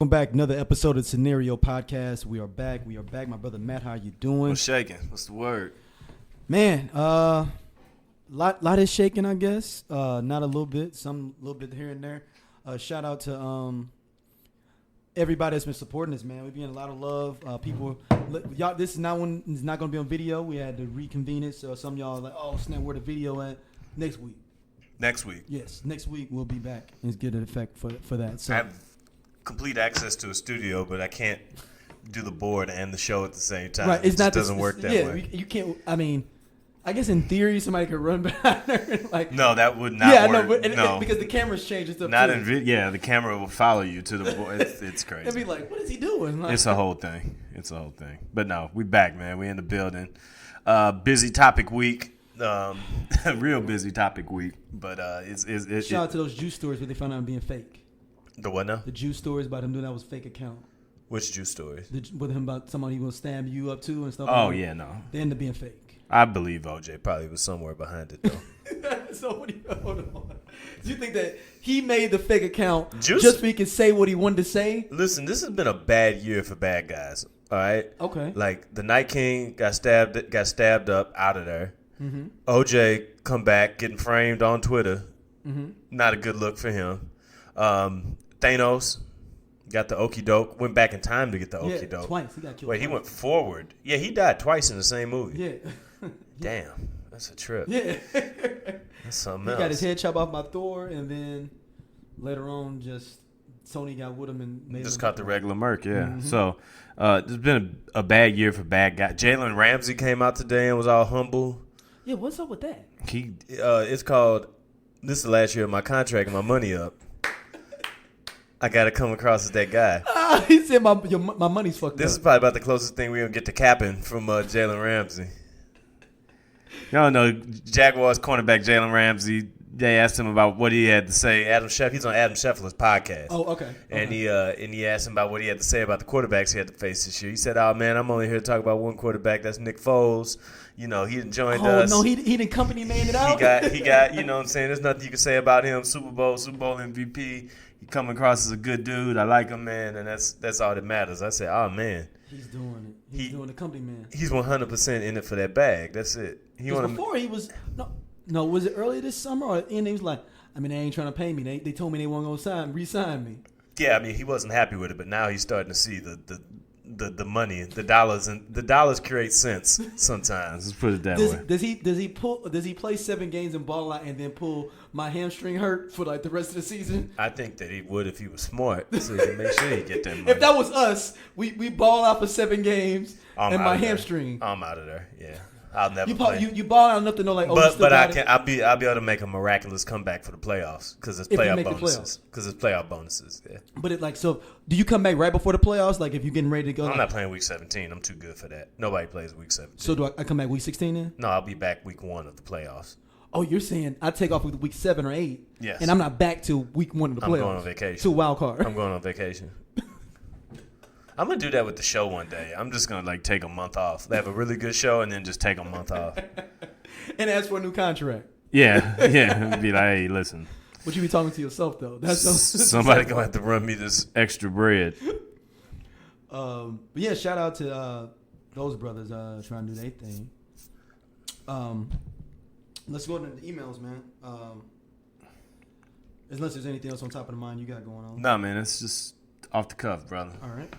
Welcome back. Another episode of Scenario Podcast. We are back. My brother Matt, how you doing? What's shaking? What's the word? Man, lot is shaking, I guess. Not a little bit. Some little bit here and there. Shout out to everybody that's been supporting us, man. We've been getting a lot of love. People, y'all. This is not going to be on video. We had to reconvene it. So some of y'all are like, oh snap, where the video at? Next week. Next week. Yes, next week we'll be back and get an effect for that. So I have complete access to a studio, but I can't do the board and the show at the same time. Right, it doesn't work that way. You can't. I mean, I guess in theory somebody could run behind her. And like, no, that would not work. No, because the camera's changed. It's not in video. Yeah, the camera will follow you to the board. It's crazy. It'd be like, what is he doing? Like, it's a whole thing. But no, we back, man. We in the building. Busy topic week. Real busy topic week. But shout out to those juice stories where they found out being fake. The what now? The juice stories about him doing that was fake account. Which juice stories? With him about somebody he gonna stab you up to and stuff. Oh like yeah, no. They end up being fake. I believe OJ probably was somewhere behind it though. So hold on. Do you think that he made the fake account just so he could say what he wanted to say? Listen, this has been a bad year for bad guys. All right. Okay. Like the Night King got stabbed up out of there. Mm-hmm. OJ come back getting framed on Twitter. Mm-hmm. Not a good look for him. Thanos got the okie doke. Went back in time to get the okie doke. Twice. He got killed. Wait, he went forward. Yeah, he died twice in the same movie. Yeah. Damn, that's a trip. Yeah. That's something else. He got his head chopped off by Thor, and then later on, just Sony got with him and made just him caught the regular Merc. Yeah. Mm-hmm. So it's been a bad year for bad guys. Jalen Ramsey came out today and was all humble. Yeah, what's up with that? It's called, this is the last year of my contract and my money up. I got to come across as that guy. He said my money's fucked up. This is probably about the closest thing we're going to get to capping from Jalen Ramsey. Y'all know Jaguars cornerback Jalen Ramsey, they asked him about what he had to say. He's on Adam Scheffler's podcast. Oh, okay. And he asked him about what he had to say about the quarterbacks he had to face this year. He said, "Oh man, I'm only here to talk about one quarterback. That's Nick Foles. You know, he didn't join us. Oh no, he didn't company man it out. He got. You know what I'm saying? There's nothing you can say about him. Super Bowl MVP. He come across as a good dude. I like him, man, and that's all that matters." I said, "Oh man, he's doing it. He's doing the company man. He's 100% in it for that bag. That's it. Before he was no. Was it early this summer or and he was like, I mean, they ain't trying to pay me. They told me they weren't gonna re-sign me. Yeah, I mean, he wasn't happy with it, but now he's starting to see the money, the dollars, and the dollars create sense sometimes. Let's put it that way. Does he play 7 games and ball out and then pull my hamstring hurt for like the rest of the season? I think that he would if he was smart, so he can make sure he get that money. If that was us, we ball out for 7 games and my hamstring. I'm out of there. Yeah. I'll never play. You ball out enough to know like, but I'll be able to make a miraculous comeback for the playoffs because it's playoff bonuses. Yeah. But so do you come back right before the playoffs? Like if you're getting ready to go? I'm not playing week 17. I'm too good for that. Nobody plays week 17. So do I come back week 16 then? No, I'll be back week 1 of the playoffs. Oh, you're saying I take off week 7 or 8? Yes. And I'm not back till week 1 of the playoffs. I'm going on vacation. To wild card. I'm going on vacation. I'm going to do that with the show one day. I'm just going to take a month off. They have a really good show and then just take a month off. And ask for a new contract. Yeah. Be like, hey, listen. But you be talking to yourself, though. Somebody going to have to run me this extra bread. But yeah, shout out to those brothers trying to do their thing. Let's go to the emails, man. Unless there's anything else on top of the mind you got going on. No, man. It's just off the cuff, brother. All right.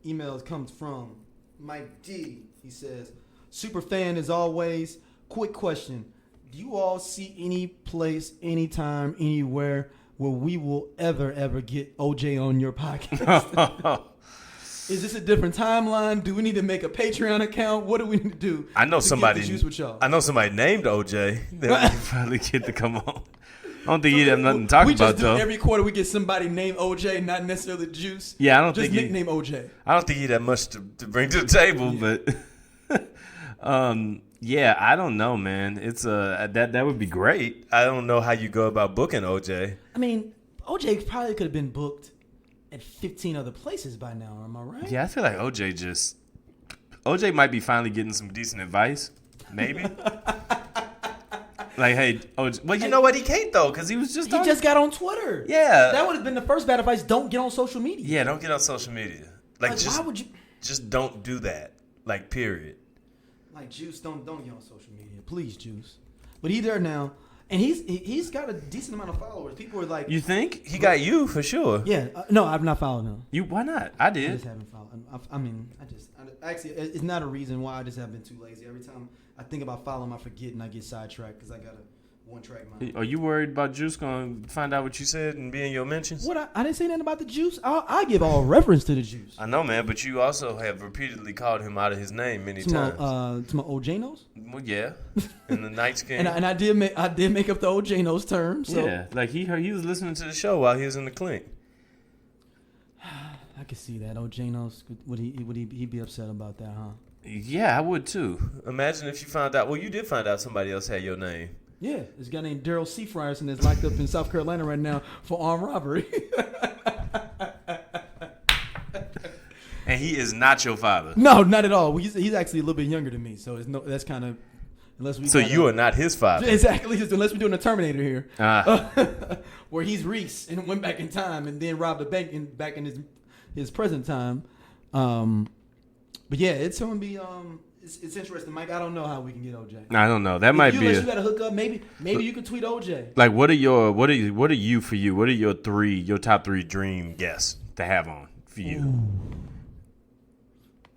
Emails comes from Mike D. He says, super fan as always. Quick question. Do you all see any place, anytime, anywhere where we will ever get OJ on your podcast? Is this a different timeline? Do we need to make a Patreon account? What do we need to do? I know somebody. With y'all? I know somebody named OJ that we can probably get to come on. I don't think he'd have nothing to talk about, though. Every quarter we get somebody named OJ, not necessarily Juice. Yeah, I don't just think nickname OJ. I don't think he'd have much to bring to the table, but yeah, I don't know, man. It's that would be great. I don't know how you go about booking OJ. I mean, OJ probably could have been booked at 15 other places by now. Am I right? Yeah, I feel like OJ might be finally getting some decent advice. Maybe. Like, hey, well, you know what? He can't though, because he was just. He just got on Twitter. Yeah, that would have been the first bad advice. Don't get on social media. Yeah, don't get on social media. Like just, why would you? Just don't do that. Like, period. Like, Juice, don't get on social media, please, Juice. But he's there now, and he's got a decent amount of followers. People are like, you think he got you for sure? Yeah, no, I've not followed him. You why not? I did. I just haven't followed. Actually, it's not a reason why. I just have been too lazy. Every time I think about following him, I forget and I get sidetracked because I got a one-track mind. Are you worried about Juice going to find out what you said and be in your mentions? What? I didn't say nothing about the Juice. I give all reference to the Juice. I know, man, but you also have repeatedly called him out of his name many times. To my OJ nose? Well, yeah, in the Knights game. and I did make up the OJ nose term. So. Yeah, like he was listening to the show while he was in the clinic. I could see that. OJ nose. Would he be upset about that, huh? Yeah, I would too. Imagine if you found out. Well, you did find out somebody else had your name. Yeah, this guy named Daryl C. Frierson that's locked up in South Carolina right now for armed robbery. And he is not your father. No, not at all. He's actually a little bit younger than me, so that's kind of unless we. So you are not his father. Exactly. Unless we're doing a Terminator here, where he's Reese and went back in time and then robbed a bank back in his present time. But yeah, it's gonna be it's interesting, Mike. I don't know how we can get OJ. I don't know. That might be. You got to hook up. Maybe you could tweet OJ. Like, what are you for you? What are your top three dream guests to have on for you? Ooh.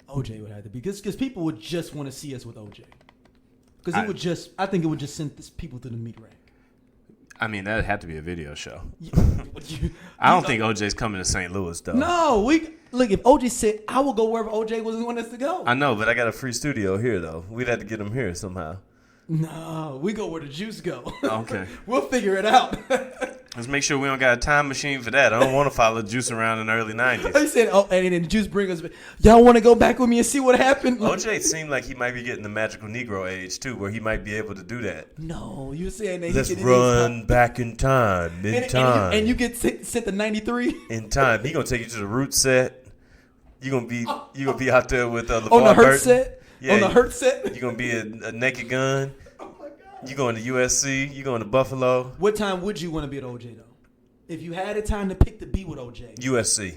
OJ would have to be because people would just want to see us with OJ. Because I think it would just send people to the meat rack. I mean, that'd have to be a video show. I don't think OJ's coming to St. Louis though. No, look. If OJ said, I will go wherever OJ was want us to go. I know, but I got a free studio here though. We'd have to get him here somehow. No, we go where the Juice go. Okay, we'll figure it out. Let's make sure we don't got a time machine for that. I don't want to follow Juice around in the early 90s. He said, and then Juice bring us. Y'all want to go back with me and see what happened? OJ seemed like he might be getting the magical Negro age too, where he might be able to do that. No, you were saying that. Let's run back in time, time, and you get sent to 93 in time. He gonna take you to the Root set. You gonna be out there with LeVar on the Hurt Burton. set. Yeah, on the Hurt set. You gonna be a Naked Gun. Oh my God. You going to USC? You going to Buffalo? What time would you want to be at OJ though? If you had a time to pick to be with OJ. USC.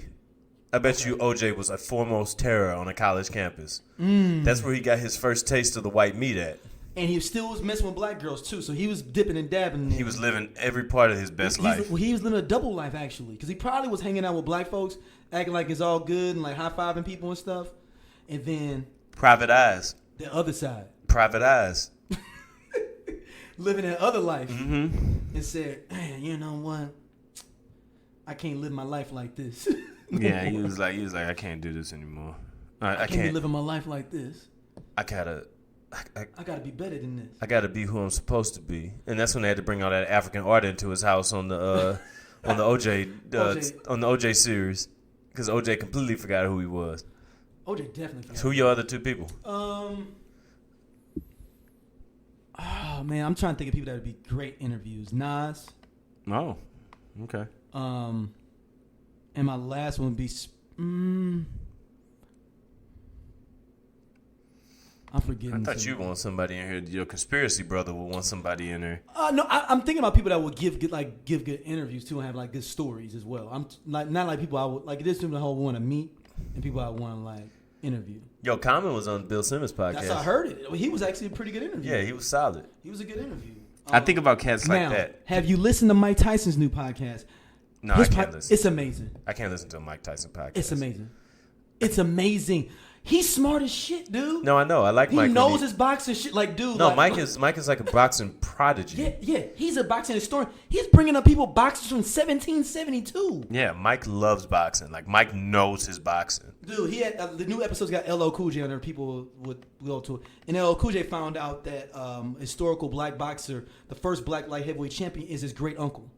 I bet you OJ was a foremost terror on a college campus. That's where he got his first taste of the white meat at. And he still was messing with black girls too, so he was dipping and dabbing. He was living every part of his best life. He was living a double life actually, because he probably was hanging out with black folks, acting like it's all good and like high-fiving people and stuff. And then Private eyes. The other side. Private eyes. Living that other life. And said, man, you know what? I can't live my life like this. Yeah, he was like, I can't do this anymore. I can't be living my life like this. I gotta be better than this. I gotta be who I'm supposed to be, and that's when they had to bring all that African art into his house on the on the OJ series, because OJ completely forgot who he was. OJ definitely forgot. Who your other two people? Oh man, I'm trying to think of people that would be great interviews. Nas. Oh, okay. And my last one would be, I'm forgetting. I thought you want somebody in here. Your conspiracy brother would want somebody in there. No, I'm thinking about people that would give good interviews too and have like good stories as well. I'm not like people I would like. This is the whole want to meet and people I want to like interview. Yo, Common was on Bill Simmons' podcast. That's how I heard it. He was actually a pretty good interview. Yeah, he was solid. He was a good interview. I think about cats like that. Have you listened to Mike Tyson's new podcast? No, I can't listen. It's amazing. I can't listen to a Mike Tyson podcast. It's amazing. It's amazing. He's smart as shit, dude. No, I know. I like Mike. He knows his boxing shit, like, dude. No, like, Mike is like a boxing prodigy. Yeah. He's a boxing historian. He's bringing up people boxers from 1772. Yeah, Mike loves boxing. Like, Mike knows his boxing. Dude, he had the new episode's got LL Cool J on there. People would go to it, and LL Cool J found out that historical black boxer, the first black light heavyweight champion, is his great uncle.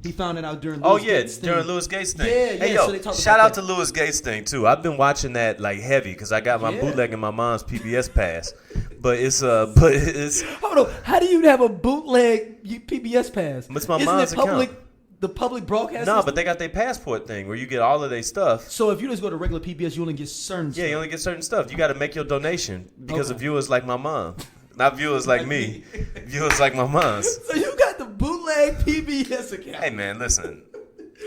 He found it out during Louis Gates thing. During Louis Gates thing. Yeah. Hey, yo, so they talked shout about out to Louis Gates thing, too. I've been watching that, like, heavy, because I got my bootleg in my mom's PBS pass. But it's... Hold on. How do you have a bootleg PBS pass? It's my mom's account. The public broadcast No, system? but they got their passport thing where you get all of their stuff. So if you just go to regular PBS, you only get certain stuff. Yeah, you only get certain stuff. You got to make your donation because of viewers like my mom. Not viewers like me. Viewers like my moms. So you got the bootleg PBS account. Hey, man, listen.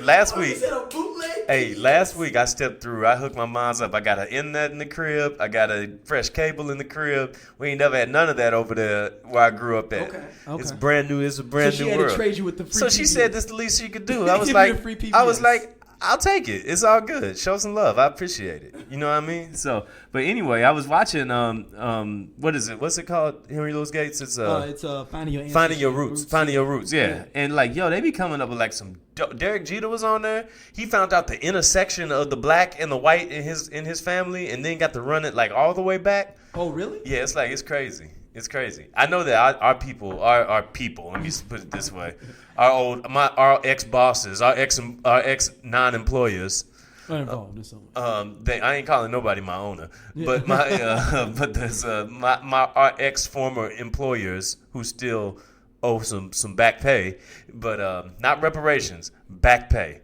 Last week. You said a bootleg? Hey, last week I stepped through. I hooked my moms up. I got an internet in the crib. I got a fresh cable in the crib. We ain't never had none of that over there where I grew up at. Okay. It's brand new. It's a brand new world. So she had to trade you with the free So she PBS. said this the least she could do. Give I was me like, the free PBS. I'll take it. It's all good. Show some love. I appreciate it. You know what I mean? So, but anyway, I was watching what is it? What's it called? Henry Louis Gates. It's Finding Your Ancestors. Finding Your Roots. Finding Your Roots. Yeah. And like, yo, they be coming up with like some. Derek Jeter was on there. He found out the intersection of the black and the white in his family, and then got to run it like all the way back. Oh, really? Yeah, it's crazy. It's crazy. I know that our people, let me put it this way, our ex bosses, our ex non-employers. I ain't calling nobody my owner, but there's our ex former employers who still owe some back pay, but not reparations, back pay.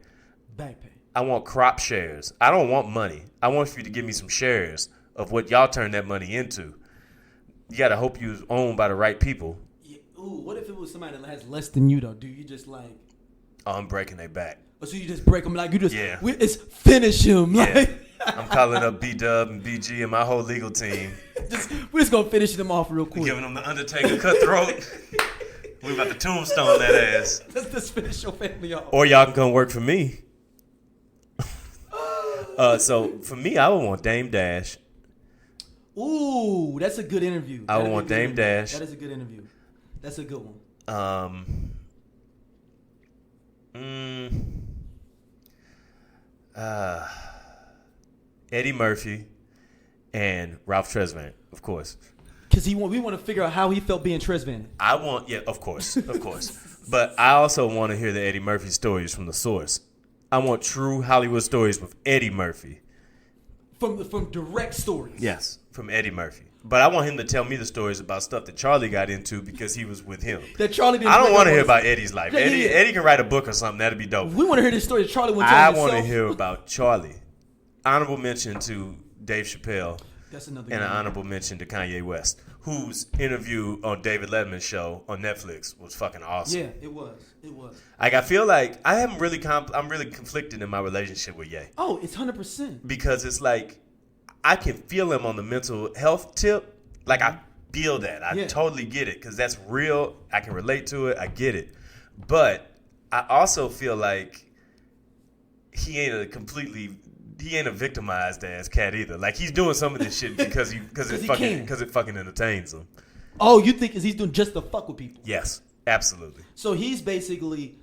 Back pay. I want crop shares. I don't want money. I want you to give me some shares of what y'all turn that money into. You gotta hope you was owned by the right people. Yeah. Ooh, what if it was somebody that has less than you though? Do you just like? Oh, I'm breaking their back. Oh, so you just break them like you just? Yeah. It's finish him. Yeah. Like. I'm calling up B-Dub and BG and my whole legal team. We're just gonna finish them off real quick. Giving them the Undertaker cutthroat. We about to tombstone that ass. Let's just finish your family off. Or y'all can come work for me. So for me, I would want Dame Dash. Ooh, that's a good interview. I would want Dame Dash. That is a good interview. That's a good one. Eddie Murphy and Ralph Tresvant, of course. Because we want to figure out how he felt being Tresvant. Of course. But I also want to hear the Eddie Murphy stories from the source. I want true Hollywood stories with Eddie Murphy. From direct stories. Yes, from Eddie Murphy. But I want him to tell me the stories about stuff that Charlie got into because he was with him. That Charlie didn't. I don't want to hear about Eddie's life. Yeah, Eddie can write a book or something. That'd be dope. We want to hear this story that Charlie went to. I want to hear about Charlie. Honorable mention to Dave Chappelle. That's another. And an honorable mention to Kanye West, whose interview on David Letterman's show on Netflix was fucking awesome. Yeah, it was. Like, I feel like I'm really conflicted in my relationship with Ye. Oh, it's 100%. Because it's like I can feel him on the mental health tip. Like, I feel that. I totally get it because that's real. I can relate to it. I get it. But I also feel like he ain't a victimized ass cat either. Like, he's doing some of this shit because it fucking entertains him. Oh, you think he's doing just to fuck with people? Yes, absolutely. So he's basically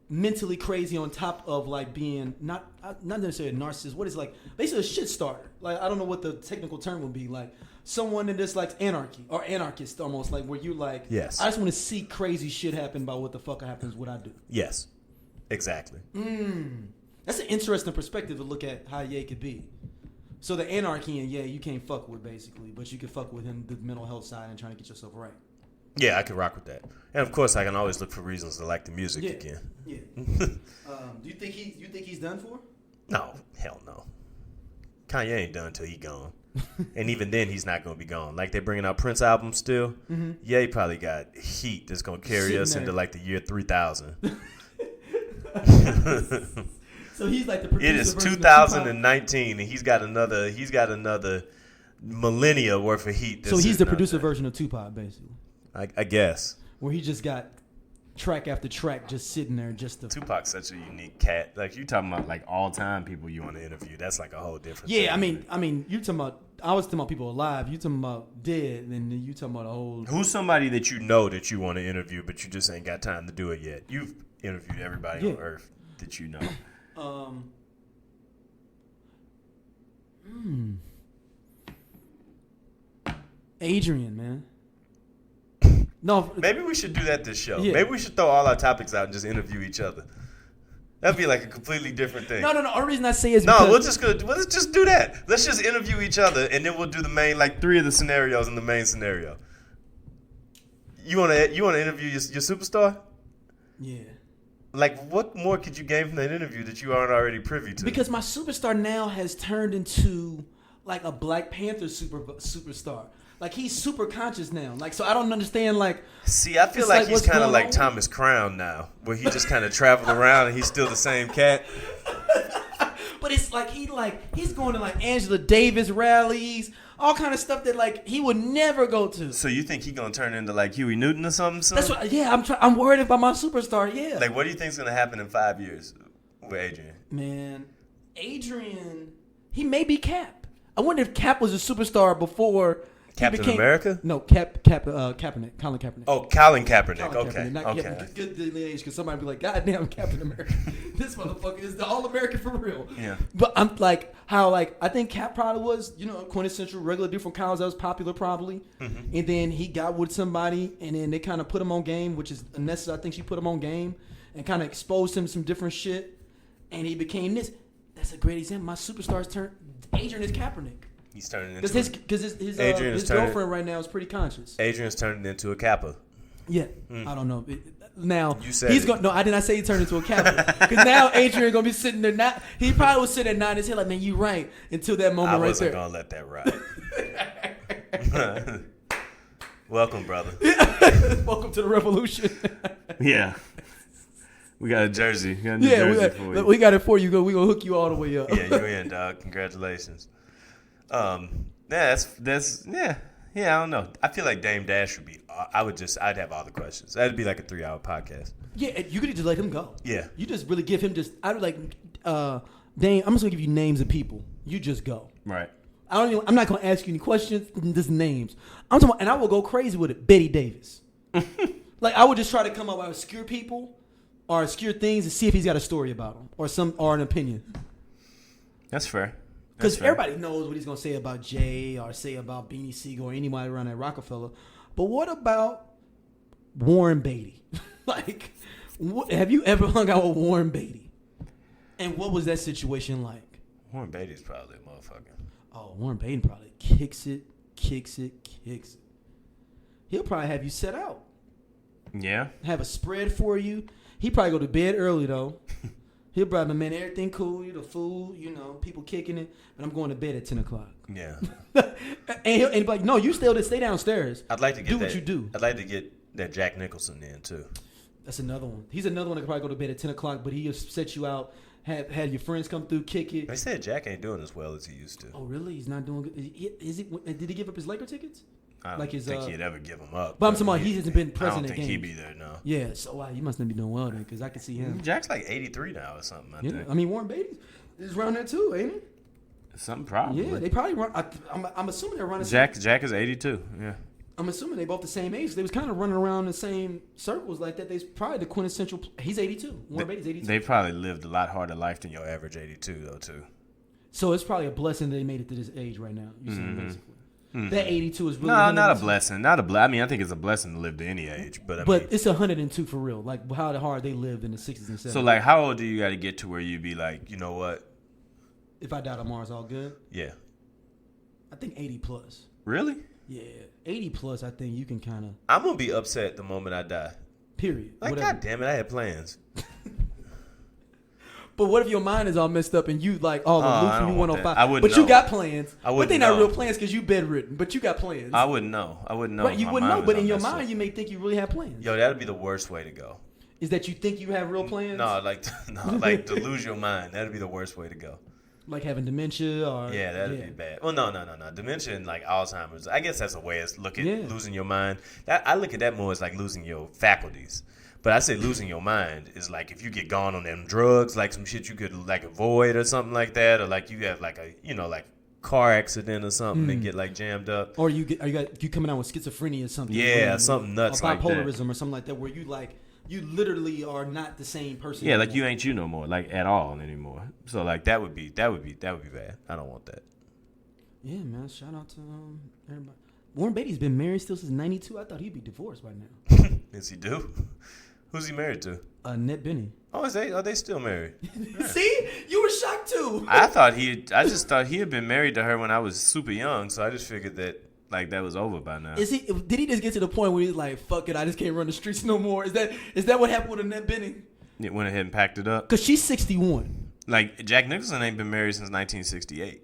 mentally crazy on top of like being not necessarily a narcissist. What is like basically a shit starter? Like, I don't know what the technical term would be. Like someone that just likes anarchy or anarchist almost, like where you like, yes, I just want to see crazy shit happen about what the fuck happens, what I do. Yes, exactly. That's an interesting perspective to look at how Ye could be. So the anarchy and you can't fuck with basically, but you can fuck with him the mental health side and trying to get yourself right. Yeah, I can rock with that, and of course I can always look for reasons to like the music again. Yeah. Do you think he's done for? No, hell no. Kanye ain't done till he gone, and even then he's not gonna be gone. Like, they're bringing out Prince albums still. Mm-hmm. Yeah, he probably got heat that's gonna carry us into like the year 3000. So he's like the producer. It is 2019, and he's got another millennia worth of heat. So he's the producer version of Tupac, basically. I guess. Where he just got track after track just sitting there just to... Tupac's such a unique cat. Like, you talking about like all time people you want to interview. That's like a whole different thing. I mean, you talking about... I was talking about people alive. You talking about dead, and then you talking about a whole... Who's somebody that you know that you want to interview, but you just ain't got time to do it yet? You've interviewed everybody on Earth that you know. Adrian, man. No, maybe we should do that this show. Yeah. Maybe we should throw all our topics out and just interview each other. That'd be like a completely different thing. No. The only reason I say is because... No, let's just do that. Let's just interview each other, and then we'll do the main, like 3 of the scenarios in the main scenario. You wanna interview your superstar? Yeah. Like, what more could you gain from that interview that you aren't already privy to? Because my superstar now has turned into like a Black Panther superstar. Like he's super conscious now. Like so, I don't understand. Like, see, I feel like he's kind of like Thomas Crown now, where he just kind of traveled around and he's still the same cat. But it's like he's going to like Angela Davis rallies, all kind of stuff that like he would never go to. So you think he gonna turn into like Huey Newton or something soon? That's what. Yeah, I'm worried about my superstar. Yeah. Like, what do you think's gonna happen in 5 years with Adrian? Man, Adrian, he may be Cap. I wonder if Cap was a superstar before. Captain America? No, Kaepernick, Colin Kaepernick. Oh, Colin Kaepernick. Colin Okay. Kaepernick, not Okay. Kaepernick. Good age, because somebody be like, God damn, Captain America. This motherfucker is the All-American for real. Yeah. But I'm like, how like, I think Cap probably was, quintessential regular dude from college that was popular probably. Mm-hmm. And then he got with somebody, and then they kind of put him on game, which is Nessa, I think she put him on game, and kind of exposed him to some different shit. And he became this. That's a great example. My superstars turned, Adrian is Kaepernick. He's turning into because his girlfriend right now is pretty conscious. Adrian's turning into a Kappa. Yeah, I don't know. Now you said he's going. No, I did not say he turned into a Kappa. Because now Adrian gonna be sitting there. Not he probably was sitting there nodding his head like, "Man, you right." Until that moment right there. I wasn't gonna let that ride. Welcome, brother. Welcome to the revolution. Yeah. We got a jersey. We got a new jersey for you. We got it for you. We gonna hook you all the way up. Yeah, you're in, dog. Congratulations. Yeah, I don't know. I feel like Dame Dash would be. I'd have all the questions. That'd be like a 3-hour podcast. Yeah, you could just let him go. Yeah, you just really give him I would like, Dame. I'm just gonna give you names of people. You just go. Right. I'm not gonna ask you any questions. Just names. I'm talking about, and I will go crazy with it. Betty Davis. Like I would just try to come up with obscure people or obscure things and see if he's got a story about them or an opinion. That's fair. Because everybody knows what he's going to say about Jay or say about Beanie Siegel or anybody around at Rockefeller. But what about Warren Beatty? Like, have you ever hung out with Warren Beatty? And what was that situation like? Warren Beatty's probably a motherfucker. Oh, Warren Beatty probably kicks it. He'll probably have you set out. Yeah. Have a spread for you. He probably go to bed early, though. He'll probably, man, everything cool, the food, people kicking it, and I'm going to bed at 10 o'clock. Yeah. and he'll be like, no, you stay downstairs. I'd like to get what you do. I'd like to get that Jack Nicholson in, too. That's another one. He's another one that could probably go to bed at 10 o'clock, but he'll set you out, have your friends come through, kick it. They said Jack ain't doing as well as he used to. Oh, really? He's not doing good? Did he give up his Laker tickets? I don't think he'd ever give them up. But I'm talking about he hasn't been present in games. I don't think he'd be there, no. Yeah, so wow, you must not be doing well then, because I can see him. Jack's like 83 now or something, I think. I mean, Warren Beatty is around there too, ain't he? Something probably. Yeah, they probably run. I'm assuming they're running. Jack is 82, yeah. I'm assuming they both the same age. They was kind of running around the same circles like that. They's probably the quintessential. He's 82. Warren Beatty's 82. They probably lived a lot harder life than your average 82, though, too. So it's probably a blessing that they made it to this age right now. You saying basically. Mm-hmm. That 82 is really not a blessing. I mean, I think it's a blessing to live to any age, but it's 102 for real. Like how hard they lived in the 60s and 70s. So like, how old do you got to get to where you be like, you know what? If I die tomorrow, it's all good. Yeah. I think 80 plus. Really? Yeah, 80 plus. I think you can kind of. I'm gonna be upset the moment I die. Period. Like, whatever. God damn it, I had plans. But what if your mind is all messed up and you like all the loop from 105? I wouldn't but know. you got plans. I wouldn't But they're know. not real plans because you bedridden. But you got plans. I wouldn't know. Right, you wouldn't know. But in your mind, you may think you really have plans. Yo, that'd be the worst way to go. Is that you think you have real plans? No, like to lose your mind. That'd be the worst way to go. Like having dementia or yeah, that'd be bad. Well, no. Dementia and like Alzheimer's. I guess that's a way to look at losing your mind. I look at that more as like losing your faculties. But I say losing your mind is like if you get gone on them drugs, like some shit you could like avoid or something like that, or like you have like a like car accident or something and get like jammed up. Or you coming out with schizophrenia or something. Yeah, something nuts or like that. Bipolarism or something like that, where you literally are not the same person. Yeah, anymore. like you ain't you no more, like at all anymore. So like that would be bad. I don't want that. Yeah, man. Shout out to everybody. Warren Beatty's been married still since '92. I thought he'd be divorced by now. Yes, he do. Who's he married to? Ned Benny. Oh, are they still married? See, you were shocked too. I just thought he had been married to her when I was super young, so I just figured that like that was over by now. Did he just get to the point where he's like, "Fuck it, I just can't run the streets no more"? Is that what happened with Ned Benny? It went ahead and packed it up. Cause she's 61. Like Jack Nicholson ain't been married since 1968.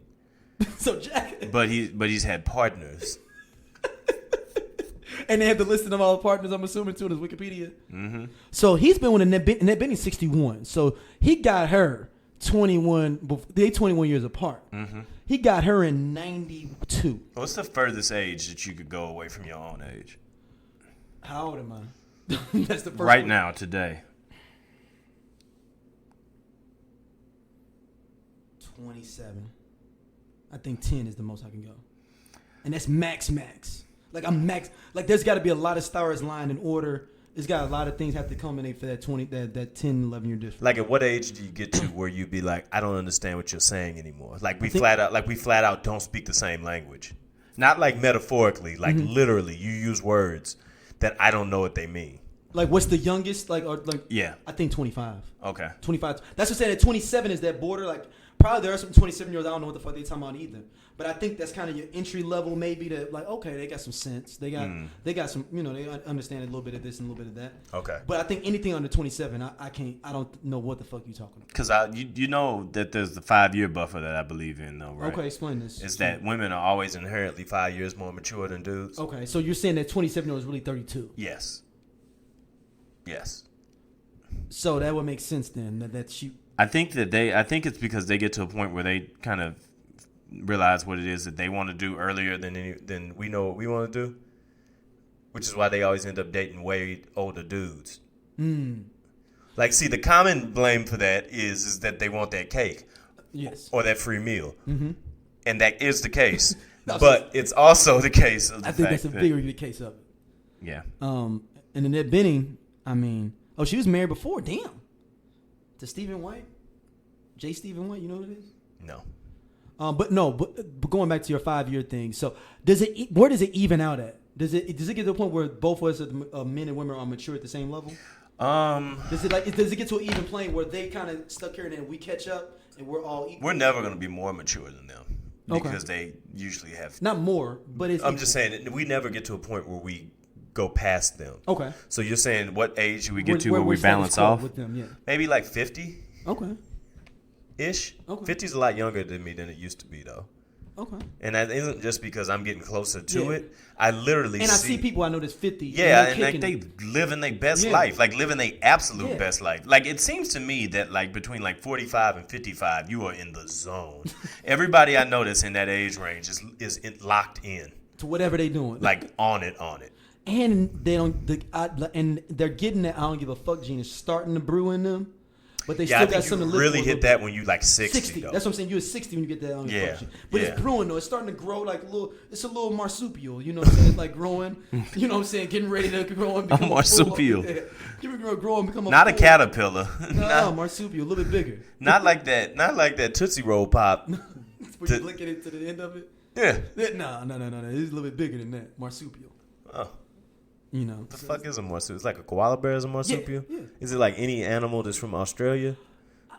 So Jack. But he's had partners. And they have the list of all the partners, I'm assuming, too, in his Wikipedia. Mm-hmm. So he's been with Annette Bening's 61. So he got her 21. They 21 years apart. Mm-hmm. He got her in 92. What's the furthest age that you could go away from your own age? How old am I? That's the first right one. now, today. 27. I think 10 is the most I can go. And that's max. Like I'm max. Like there's got to be a lot of stars lined in order. There's got a lot of things have to culminate for that 10, 11 year difference. Like at what age do you get to where you be like, I don't understand what you're saying anymore? Like we flat out don't speak the same language. Not like metaphorically, like literally you use words that I don't know what they mean. Like what's the youngest? Yeah. I think 25. Okay. 25. That's what I'm saying. That 27 is that border. Like probably there are some 27-year-olds I don't know what the fuck they talking about either. But I think that's kind of your entry level, maybe to like, okay, they got some sense. They got some, they understand a little bit of this and a little bit of that. Okay. But I think anything under 27, I don't know what the fuck you talking about. Because you know that there's the 5-year buffer that I believe in, though, right? Okay, explain this. It's that women are always inherently 5 years more mature than dudes. Okay, so you're saying that 27-year-old is really 32. Yes. So that would make sense then. That she. I think it's because they get to a point where they kind of realize what it is that they want to do earlier than we know what we want to do, which is why they always end up dating way older dudes. Like, see, the common blame for that is that they want that cake, yes, or that free meal, and that is the case. But it's also the case of the I think fact that's a bigger the case of it. Yeah. And Annette Bening, I mean, she was married before. Damn. To Stephen White, J. Stephen White. You know what it is? No. But going back to your 5-year thing, so where does it even out at? Does it get to a point where both of us, men and women, are mature at the same level? Does it get to an even plane where they kind of stuck here and then we catch up and we're all equal? We're never going to be more mature than them because they usually have not more, but it's. I'm just saying we never get to a point where we go past them. Okay. So you're saying what age do we get to where we balance off? With them, yeah. Maybe like 50. Okay. Ish. Okay. 50's a lot younger than me than it used to be, though. Okay. And that isn't just because I'm getting closer to it. I literally I see people I know that's 50. Yeah, and like they living their best life, like living their absolute best life. Like it seems to me that like between like 45 and 55, you are in the zone. Everybody I know that's in that age range is locked in to whatever they doing. Like on it. And they don't. And they're getting that I don't give a fuck gene is starting to brew in them. But they still got something to live really for. Really hit that when you like 60 though. That's what I'm saying. You're 60 when you get that on your function. But it's brewing though. It's starting to grow like it's a little marsupial. You know what I'm saying? It's like growing. You know what I'm saying? Getting ready to grow and become a marsupial. Grow and become not a caterpillar. No, marsupial, a little bit bigger. Not like that. Not like that Tootsie Roll Pop. Where you licking it to the end of it? Yeah. No. It's a little bit bigger than that. Marsupial. Oh. You know. The fuck is a marsupial? It's like a koala bear is a marsupial? Yeah. Is it like any animal that's from Australia?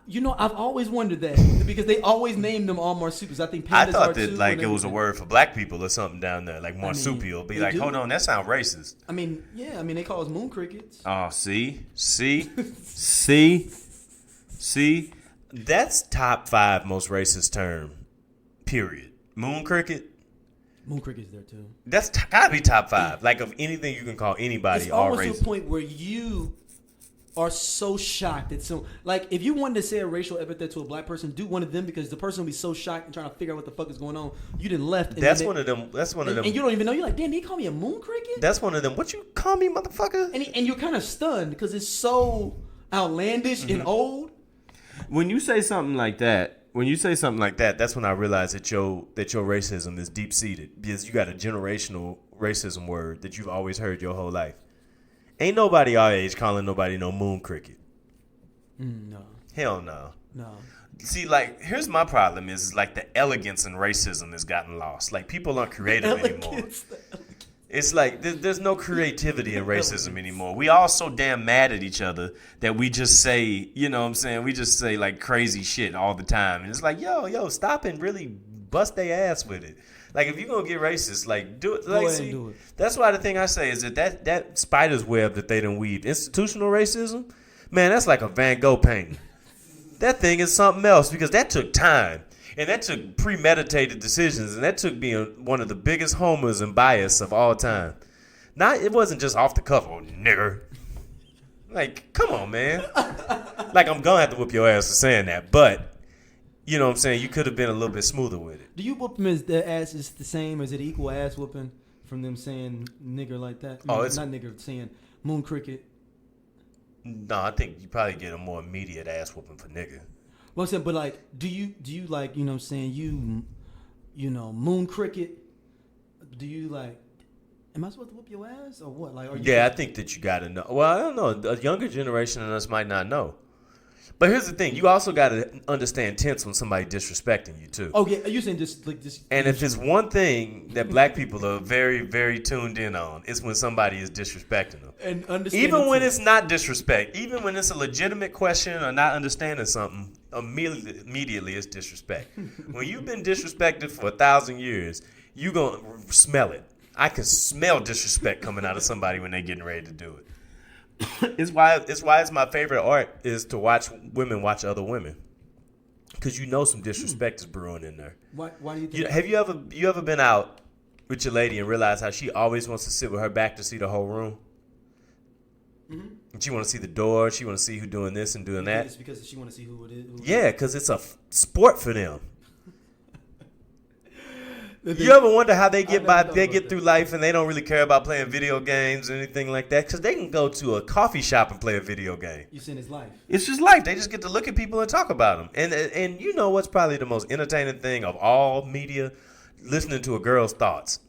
You know, I've always wondered that because they always name them all marsupials. I think pandas I thought are that too, like it was a word for black people or something down there, like marsupial. Be like, hold on, that sounds racist. I mean, yeah, they call us moon crickets. Oh, see, that's top 5 most racist term. Period. Moon cricket. Moon cricket's there too. That's gotta be top 5. Like of anything you can call anybody, it's all almost racist. To a point where you are so shocked that like if you wanted to say a racial epithet to a black person, do one of them because the person will be so shocked and trying to figure out what the fuck is going on. You didn't left. That's one of them. And you don't even know. You're like, damn, did he call me a moon cricket? That's one of them. What you call me, motherfucker? And you're kind of stunned because it's so outlandish and old. When you say something like that, that's when I realize that your racism is deep seated because you got a generational racism word that you've always heard your whole life. Ain't nobody our age calling nobody no moon cricket. No. Hell no. No. See, like, here's my problem is like the elegance in racism has gotten lost. Like, people aren't creative anymore. It's like there's no creativity in racism anymore. We all so damn mad at each other that we just say, you know what I'm saying? We just say like crazy shit all the time. And it's like, yo, stop and really bust their ass with it. Like, if you're going to get racist, like, do it. Like, see, do it. That's why the thing I say is that spider's web that they done weaved, institutional racism, man, that's like a Van Gogh painting. That thing is something else because that took time. And that took premeditated decisions. And that took being one of the biggest homers and bias of all time. It wasn't just off the cuff, oh, nigger. Like, come on, man. Like, I'm going to have to whoop your ass for saying that. But, you know what I'm saying? You could have been a little bit smoother with it. Do you whoop them as their ass is the same? Is it equal ass whooping from them saying nigger like that? Oh, it's not nigger, saying moon cricket. No, I think you probably get a more immediate ass whooping for nigga. Well, I'm saying, but like, do you like, you know what I'm saying, you know, moon cricket? Do you like, am I supposed to whoop your ass or what? Like, I think that you got to know. Well, I don't know. The younger generation of us might not know. But here's the thing. You also got to understand tense when somebody disrespecting you, too. Oh, yeah. You're saying just like this. And if it's one thing that black people are very, very tuned in on, it's when somebody is disrespecting them. And understand even when it's not disrespect, even when it's a legitimate question or not understanding something, immediately it's disrespect. When you've been disrespected for 1,000 years, you going to smell it. I can smell disrespect coming out of somebody when they're getting ready to do it. It's why it's my favorite art is to watch women watch other women, because you know some disrespect is brewing in there. Why do you think? Have you ever been out with your lady and realized how she always wants to sit with her back to see the whole room? Mm-hmm. She want to see the door. She want to see who doing this and doing that. It's because she want to see who it is. Yeah, because it's a sport for them. You ever wonder how they get by? They get through life and they don't really care about playing video games or anything like that, because they can go to a coffee shop and play a video game. You saying it's life? It's just life. They just get to look at people and talk about them. And you know what's probably the most entertaining thing of all media? Listening to a girl's thoughts.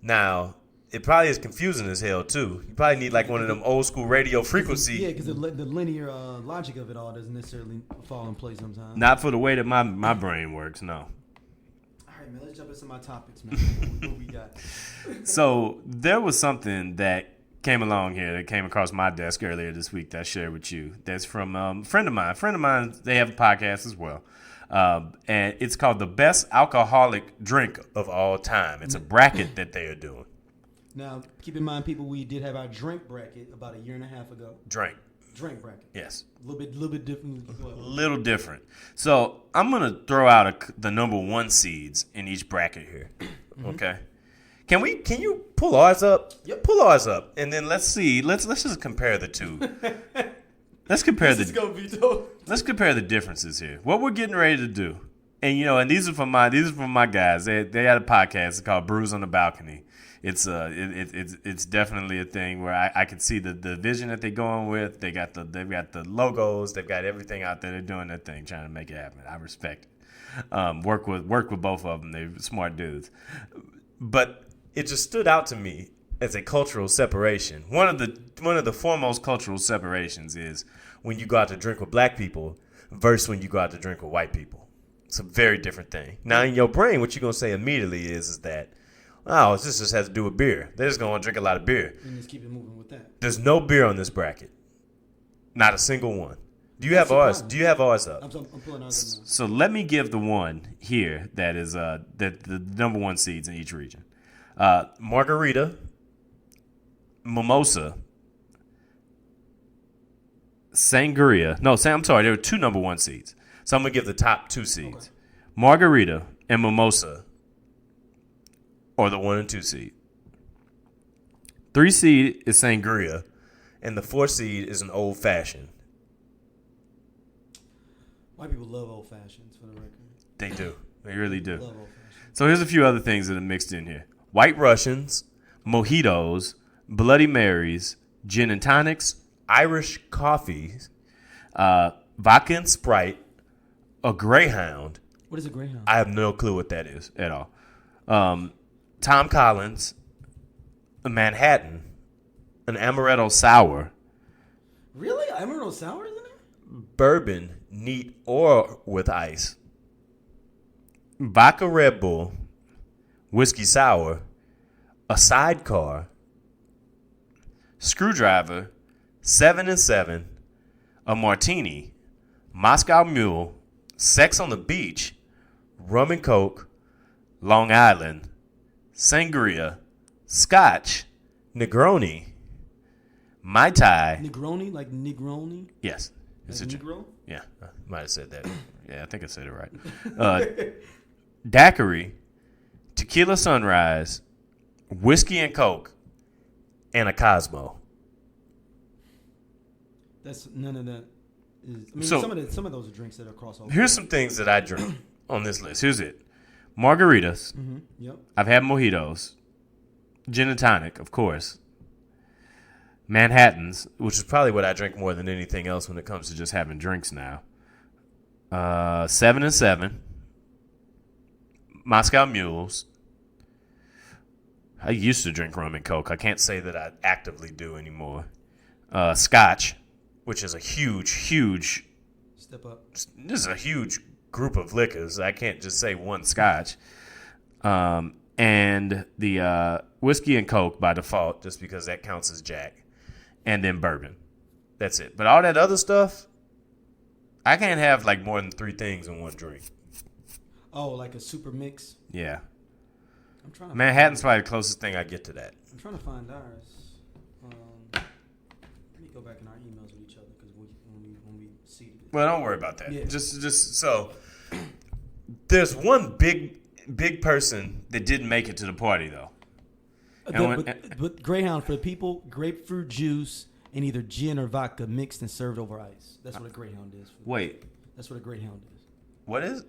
Now, it probably is confusing as hell too. You probably need like one of them old school radio frequency. Yeah, because the linear logic of it all doesn't necessarily fall in place sometimes. Not for the way that my brain works. No. Man, let's jump into my topics, man. What we got? So there was something that came along here that came across my desk earlier this week that I shared with you. That's from a friend of mine. A friend of mine, they have a podcast as well. And it's called The Best Alcoholic Drink of All Time. It's a bracket that they are doing. Now, keep in mind, people, we did have our drink bracket about a year and a half ago. Drink bracket. Yes. A little bit different. Little different. So I'm gonna throw out the number one seeds in each bracket here. Mm-hmm. Okay. Can you pull ours up? Yep. Pull ours up, and then let's see. Let's just compare the two. Let's compare Let's compare the differences here. What we're getting ready to do, and these are from my guys. They had a podcast. It's called Brews on the Balcony. It's definitely a thing where I can see the vision that they're going with. They've got the logos. They've got everything out there. They're doing their thing, trying to make it happen. I respect it. Work with both of them. They're smart dudes. But it just stood out to me as a cultural separation. One of the foremost cultural separations is when you go out to drink with black people versus when you go out to drink with white people. It's a very different thing. Now in your brain, what you're gonna say immediately is that, oh, this just has to do with beer. They're just going to drink a lot of beer. And just keep it moving with that. There's no beer on this bracket. Not a single one. Do you have ours? Do you have ours up? I'm pulling ours up now. So let me give the one here that is the number one seeds in each region. Margarita, mimosa, sangria. No, I'm sorry. There were two number one seeds. So I'm going to give the top two seeds. Okay. Margarita and mimosa. Or the 1 and 2 seed. 3 seed is sangria, and the 4 seed is an old fashioned. White people love old fashions, for the record. They do. They really do. Love old fashions. So here's a few other things that are mixed in here: White Russians, mojitos, Bloody Marys, gin and tonics, Irish coffees, vodka and Sprite, a Greyhound. What is a Greyhound? I have no clue what that is at all. Tom Collins, a Manhattan, an Amaretto Sour. Really? Amaretto Sour is in there? Bourbon, neat or with ice. Vodka Red Bull, Whiskey Sour, a Sidecar, Screwdriver, 7 and 7, a Martini, Moscow Mule, Sex on the Beach, Rum and Coke, Long Island, Sangria, Scotch, Negroni, Mai Tai. Negroni? Like Negroni? Yes. Like Negro? Yeah, I might have said that. Yeah, I think I said it right. Daiquiri, Tequila Sunrise, Whiskey and Coke, and a Cosmo. That's none of that. I mean, So- some of those are drinks that are crossover. Here's some things that I drink on this list. Here's it. Margaritas. Mm-hmm. Yep. I've had mojitos. Gin and tonic, of course. Manhattans, which is probably what I drink more than anything else when it comes to just having drinks now. 7 and 7. Moscow Mules. I used to drink rum and Coke. I can't say that I actively do anymore. Scotch, which is a huge Step up. this is a huge group of liquors. I can't just say one Scotch. And the whiskey and Coke by default, just because that counts as Jack. And then bourbon. That's it. But all that other stuff, I can't have like more than 3 things in one drink. Oh, like a super mix. Yeah. I'm trying to. Manhattan's probably the closest thing I get to that. I'm trying to find ours. Let me go back in our emails with each other because when we see it. Well, don't worry about that. Yeah. Just so there's one big person that didn't make it to the party though. But Greyhound for the people, grapefruit juice and either gin or vodka mixed and served over ice. That's what a Greyhound is. Wait, That's what a Greyhound is. what is it?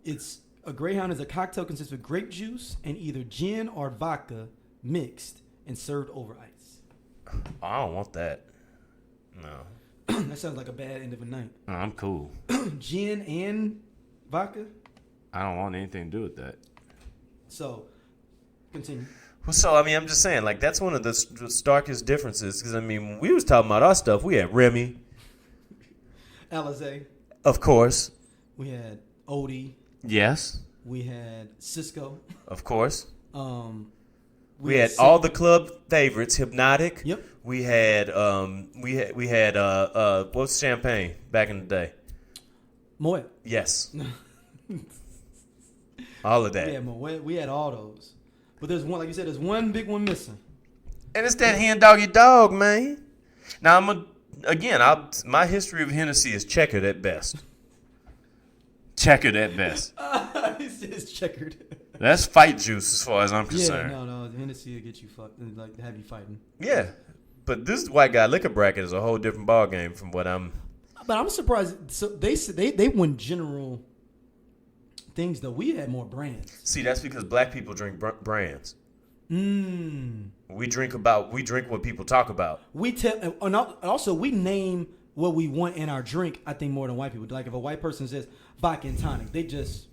It's a Greyhound is a cocktail consists of grape juice and either gin or vodka mixed and served over ice. Oh, I don't want that. No. That sounds like a bad end of a night. Oh, I'm cool. Gin and vodka. I don't want anything to do with that. So, continue. Well, so, I mean, I'm just saying, like, that's one of the starkest differences. Because, I mean, when we was talking about our stuff, we had Remy, Alizé. of course. We had Odie. Yes, We had Cisco. of course. We had Sid- all the club favorites, Hypnotic. Yep. We had what's champagne back in the day? Moet. Yes. All of that. Yeah, Moet. We had all those. But there's one, like you said, there's one big one missing. And it's that hen doggy dog, man. Now my history of Hennessy is checkered at best. Checkered at best. It's checkered. That's fight juice as far as I'm Yeah, concerned. no, the Hennessy will get you fucked, like have you fighting. Yeah. But this white guy liquor bracket is a whole different ball game from what I'm. But I'm surprised. So they won general things though. We had more brands. See, that's because black people drink brands. We drink what people talk about. We tell, and also we name what we want in our drink. I think more than white people. Like if a white person says vodka and tonic, they just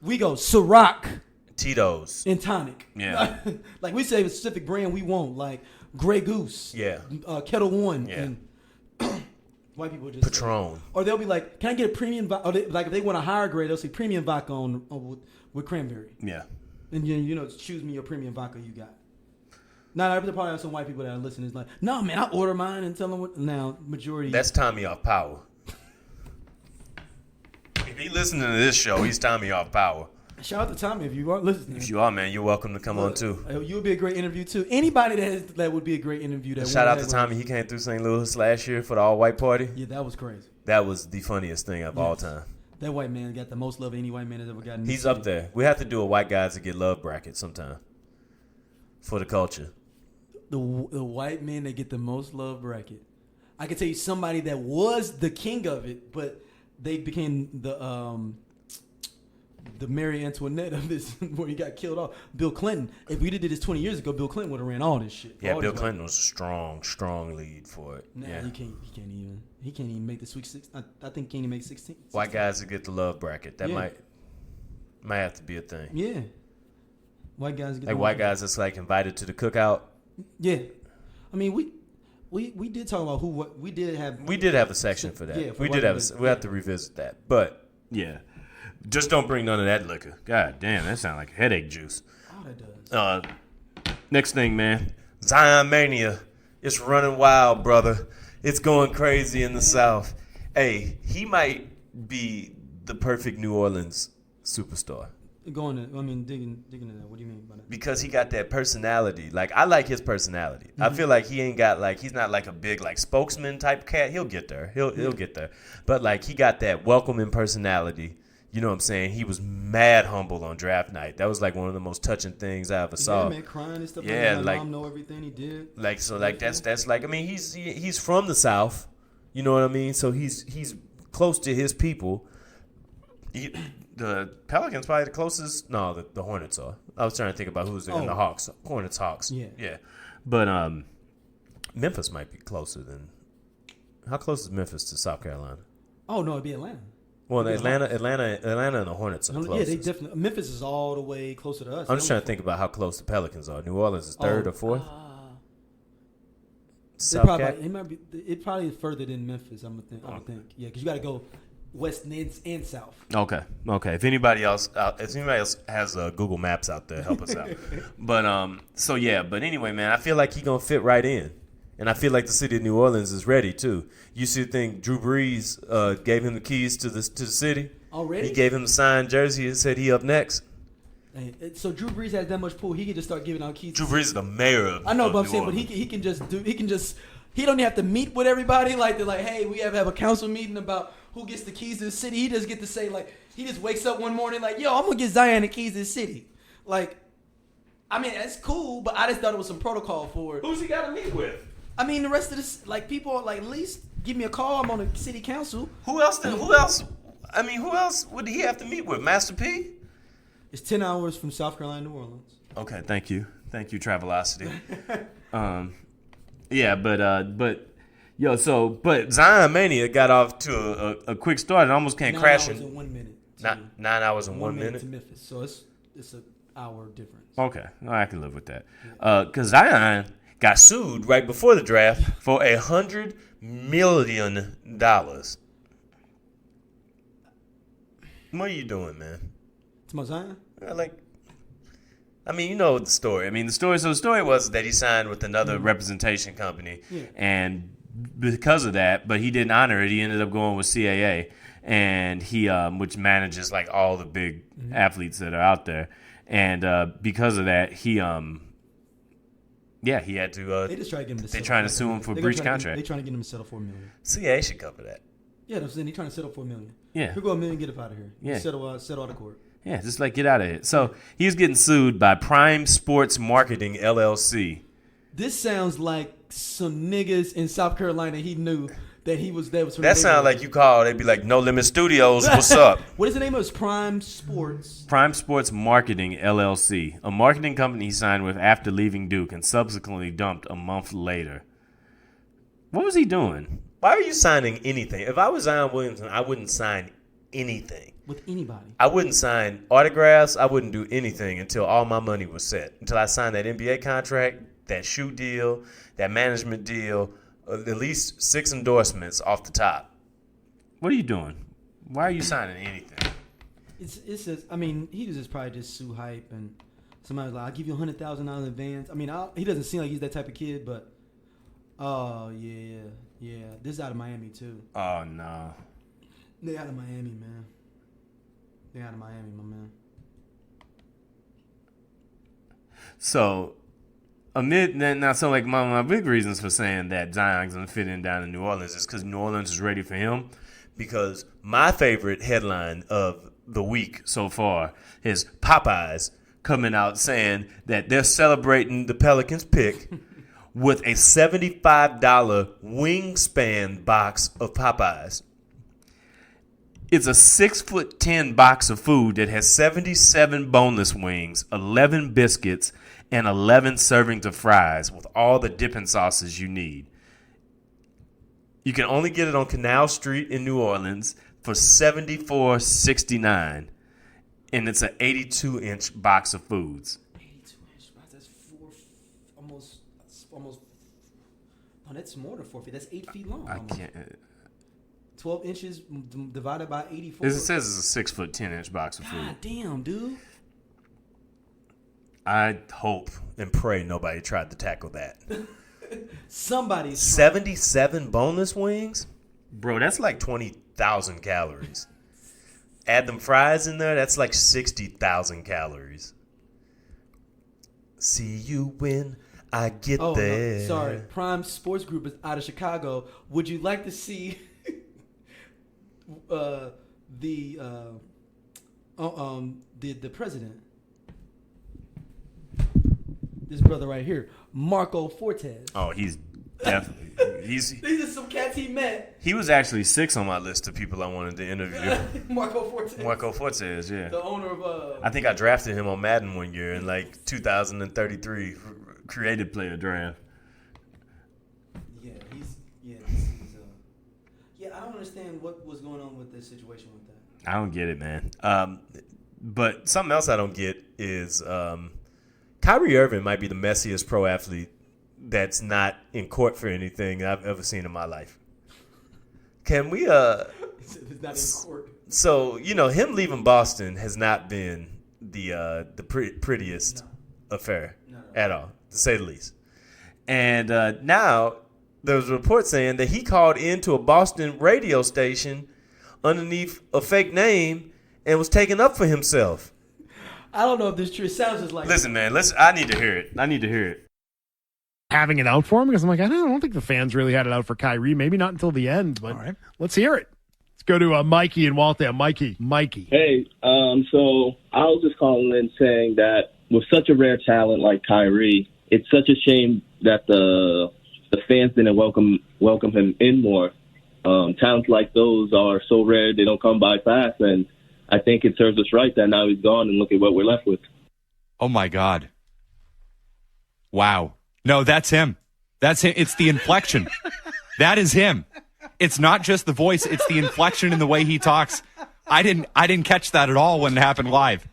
we go Ciroc, Tito's and tonic. Yeah. Like we say a specific brand we want, like Grey Goose. Yeah. Kettle One. Yeah. And white people just Patron. Or they'll be like, "Can I get a premium vodka?" Like if they want a higher grade, they'll say premium vodka with cranberry. Yeah. And choose me your premium vodka you got. Now, there probably have some white people that are listening. It's like, no, man, I order mine and tell them what. Now, majority. That's Tommy off power. If he listening to this show, he's Tommy off power. Shout out to Tommy if you are listening. If you are, man, you're welcome to come on too. You would be a great interview too. Anybody that would be a great interview. Shout out to Tommy. He came through St. Louis last year for the all-white party. Yeah, that was crazy. That was the funniest thing of all time. That white man got the most love any white man has ever gotten. He's up there. We have to do a white guys to get love bracket sometime for the culture. The white men that get the most love bracket. I can tell you somebody that was the king of it, but they became the Mary Antoinette of this, where he got killed off. Bill Clinton. If we did this 20 years ago, Bill Clinton would have ran all this shit. Yeah, Bill Clinton was a strong lead for it. Nah, yeah. he can't even make the Sweet 16. I think he can't even make 16. White guys that get the love bracket. That might have to be a thing. Yeah. White guys get like white guys that's like invited to the cookout. Yeah. I mean, we did talk about we did have a section for that. Yeah, for we did have we have to revisit that. But yeah. Just don't bring none of that liquor. God damn, that sounds like headache juice. Oh, that does. Next thing, man. Zion Mania. It's running wild, brother. It's going crazy in the South. Hey, he might be the perfect New Orleans superstar. Digging into that. What do you mean by that? Because he got that personality. Like, I like his personality. Mm-hmm. I feel like he's not like a big like spokesman type cat. He'll get there. He'll get there. But like he got that welcoming personality. You know what I'm saying? He was mad humble on draft night. That was like one of the most touching things I ever saw. Yeah, man, crying and stuff. Yeah, like like mom know everything he did. Like so, like that's like I mean he's from the South. You know what I mean? So he's close to his people. The Pelicans probably the closest. No, the Hornets are. I was trying to think about who's in the Hawks. Hornets, Hawks. Yeah. But Memphis might be closer than. How close is Memphis to South Carolina? Oh no, it'd be Atlanta. Well, Atlanta, and the Hornets are closest. Yeah, they definitely. Memphis is all the way closer to us. I'm just trying to think about how close the Pelicans are. New Orleans is third or fourth. It probably is further than Memphis. I'm gonna think. Yeah, because you got to go west and south. Okay. If anybody else has Google Maps out there, help us out. But But anyway, man, I feel like he's gonna fit right in. And I feel like the city of New Orleans is ready too. You should think Drew Brees gave him the keys to the city. Already? He gave him the signed jersey and said he up next. Hey, so Drew Brees has that much pull. He can just start giving out keys. Drew Brees is the mayor of. I know, but I'm New saying, Orleans. but he can just. He don't even have to meet with everybody. Like they're like, hey, we have a council meeting about who gets the keys to the city. He just get to say like he just wakes up one morning like, yo, I'm gonna get Zion the keys to the city. Like, I mean, it's cool, but I just thought it was some protocol for it. Who's he got to meet with? I mean, the rest of this, like, people are like, at least give me a call. I'm on the city council. Who else? I mean, who else would he have to meet with? Master P? It's 10 hours from South Carolina to New Orleans. Okay, thank you, Travelocity. Yeah, but Zion Mania got off to a quick start and almost came crashing. 9 hours and 1 minute. 9 hours and 1 minute to Memphis, so it's an hour difference. Okay, well, I can live with that. Because Zion got sued right before the draft for $100 million. What are you doing, man? It's my Zion? I mean, you know the story. I mean, the story was that he signed with another representation company, and because of that, but he didn't honor it. He ended up going with CAA, and he, which manages like all the big athletes that are out there, and because of that, he he had to. They just try to get him to settle. They're trying to sue him for breach contract. They're trying to get him to settle $4 million. CAA should cover that. Yeah, they're trying to settle $4 million. Yeah, he'll go $1 million, get up out of here. Yeah, settle out of court. Yeah, just like get out of it. So he was getting sued by Prime Sports Marketing LLC. This sounds like some niggas in South Carolina he knew that he was there. That sounds like you call. They'd be like, No Limit Studios. What's up? What is the name of it? Prime Sports. Prime Sports Marketing LLC, a marketing company he signed with after leaving Duke and subsequently dumped a month later. What was he doing? Why are you signing anything? If I was Zion Williamson, I wouldn't sign anything. With anybody. I wouldn't sign autographs. I wouldn't do anything until all my money was set. Until I signed that NBA contract, that shoe deal, that management deal, at least 6 endorsements off the top. What are you doing? Why are you signing anything? It's just, I mean, he was just probably just sue hype and somebody's like, I'll give you $100,000 in advance. I mean, he doesn't seem like he's that type of kid, but yeah. This is out of Miami too. Oh no. They out of Miami, man. They out of Miami, my man. So, my big reasons for saying that Zion's gonna fit in down in New Orleans is because New Orleans is ready for him. Because my favorite headline of the week so far is Popeyes coming out saying that they're celebrating the Pelicans pick with a $75 wingspan box of Popeyes. It's a 6'10" box of food that has 77 boneless wings, 11 biscuits, and 11 servings of fries with all the dipping sauces you need. You can only get it on Canal Street in New Orleans for $74.69, and it's an 82-inch box of foods. 82-inch, that's almost. Oh, that's more than 4 feet. That's 8 feet long. I can't. 12 inches divided by 84. It says it's a 6'10" box of food. God damn, dude. I hope and pray nobody tried to tackle that. Somebody's 77 boneless wings? Bro, that's like 20,000 calories. Add them fries in there, that's like 60,000 calories. See you when I get there. No, sorry. Prime Sports Group is out of Chicago. Would you like to see the The president. This brother right here, Marco Fortes. Oh, he's definitely. These are some cats he met. He was actually 6 on my list of people I wanted to interview. Marco Fortes. Marco Fortes, yeah. The owner of. I think I drafted him on Madden one year in like 2033 creative player draft. Yeah, I don't understand what was going on with this situation with that. I don't get it, man. But something else I don't get is Kyrie Irving might be the messiest pro athlete that's not in court for anything I've ever seen in my life. Can we It's not in court. So, him leaving Boston has not been the prettiest affair at all, to say the least. And now there was a report saying that he called into a Boston radio station underneath a fake name and was taking up for himself. I don't know if this true. It sounds just like. Listen, man. I need to hear it. Having it out for him because I'm like, I don't think the fans really had it out for Kyrie. Maybe not until the end, but let's hear it. Let's go to Mikey and Waithe. Mikey. Hey, so I was just calling in saying that with such a rare talent like Kyrie, it's such a shame that the fans didn't welcome him in more. Talents like those are so rare; they don't come by fast, and I think it serves us right that now he's gone, and look at what we're left with. Oh my God! Wow. No, that's him. That's him. It's the inflection. That is him. It's not just the voice. It's the inflection in the way he talks. I didn't catch that at all when it happened live.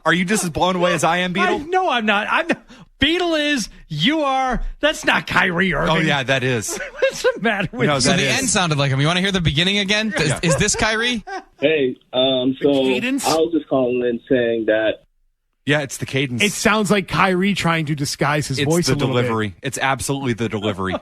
Are you just as blown away as I am, Beetle? No, I'm not. Beetle is. You are. That's not Kyrie Irving. Oh yeah, that is. What's the matter with you? So the end sounded like him. You want to hear the beginning again? Yeah. Is this Kyrie? Hey, so I was just calling in saying that. Yeah, it's the cadence. It sounds like Kyrie trying to disguise his voice a little bit. It's the delivery. It's absolutely the delivery.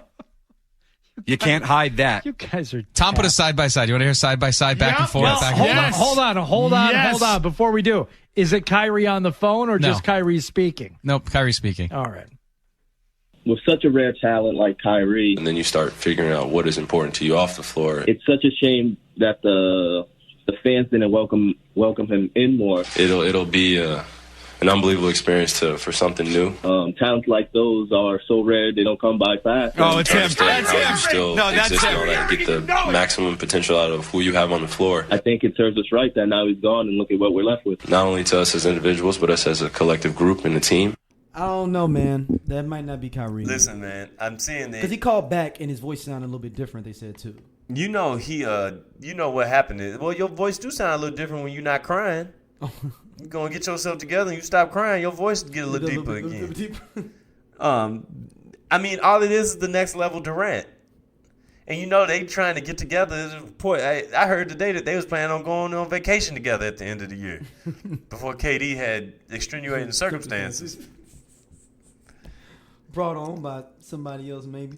You can't hide that. You guys are. Tom put us side by side. You want to hear side by side, back and forth, back and forth? Hold on. Before we do, is it Kyrie on the phone or just Kyrie speaking? Nope, Kyrie speaking. All right. With such a rare talent like Kyrie, and then you start figuring out what is important to you off the floor. It's such a shame that the fans didn't welcome him in more. It'll be an unbelievable experience for something new. Talents like those are so rare; they don't come by fast. Oh, it's him. That's him. You still exist and all that, and get the maximum potential out of who you have on the floor. I think it serves us right that now he's gone, and look at what we're left with. Not only to us as individuals, but us as a collective group and a team. I don't know, man. That might not be Kyrie. Listen, man. I'm seeing that because he called back and his voice sounded a little bit different. They said too. You know what happened is, well, your voice do sound a little different when you're not crying. You're going to get yourself together and you stop crying, your voice get a little deeper again. I mean, all it is the next level Durant. And they trying to get together. I heard today that they was planning on going on vacation together at the end of the year before KD had extenuating circumstances. Brought on by somebody else, maybe.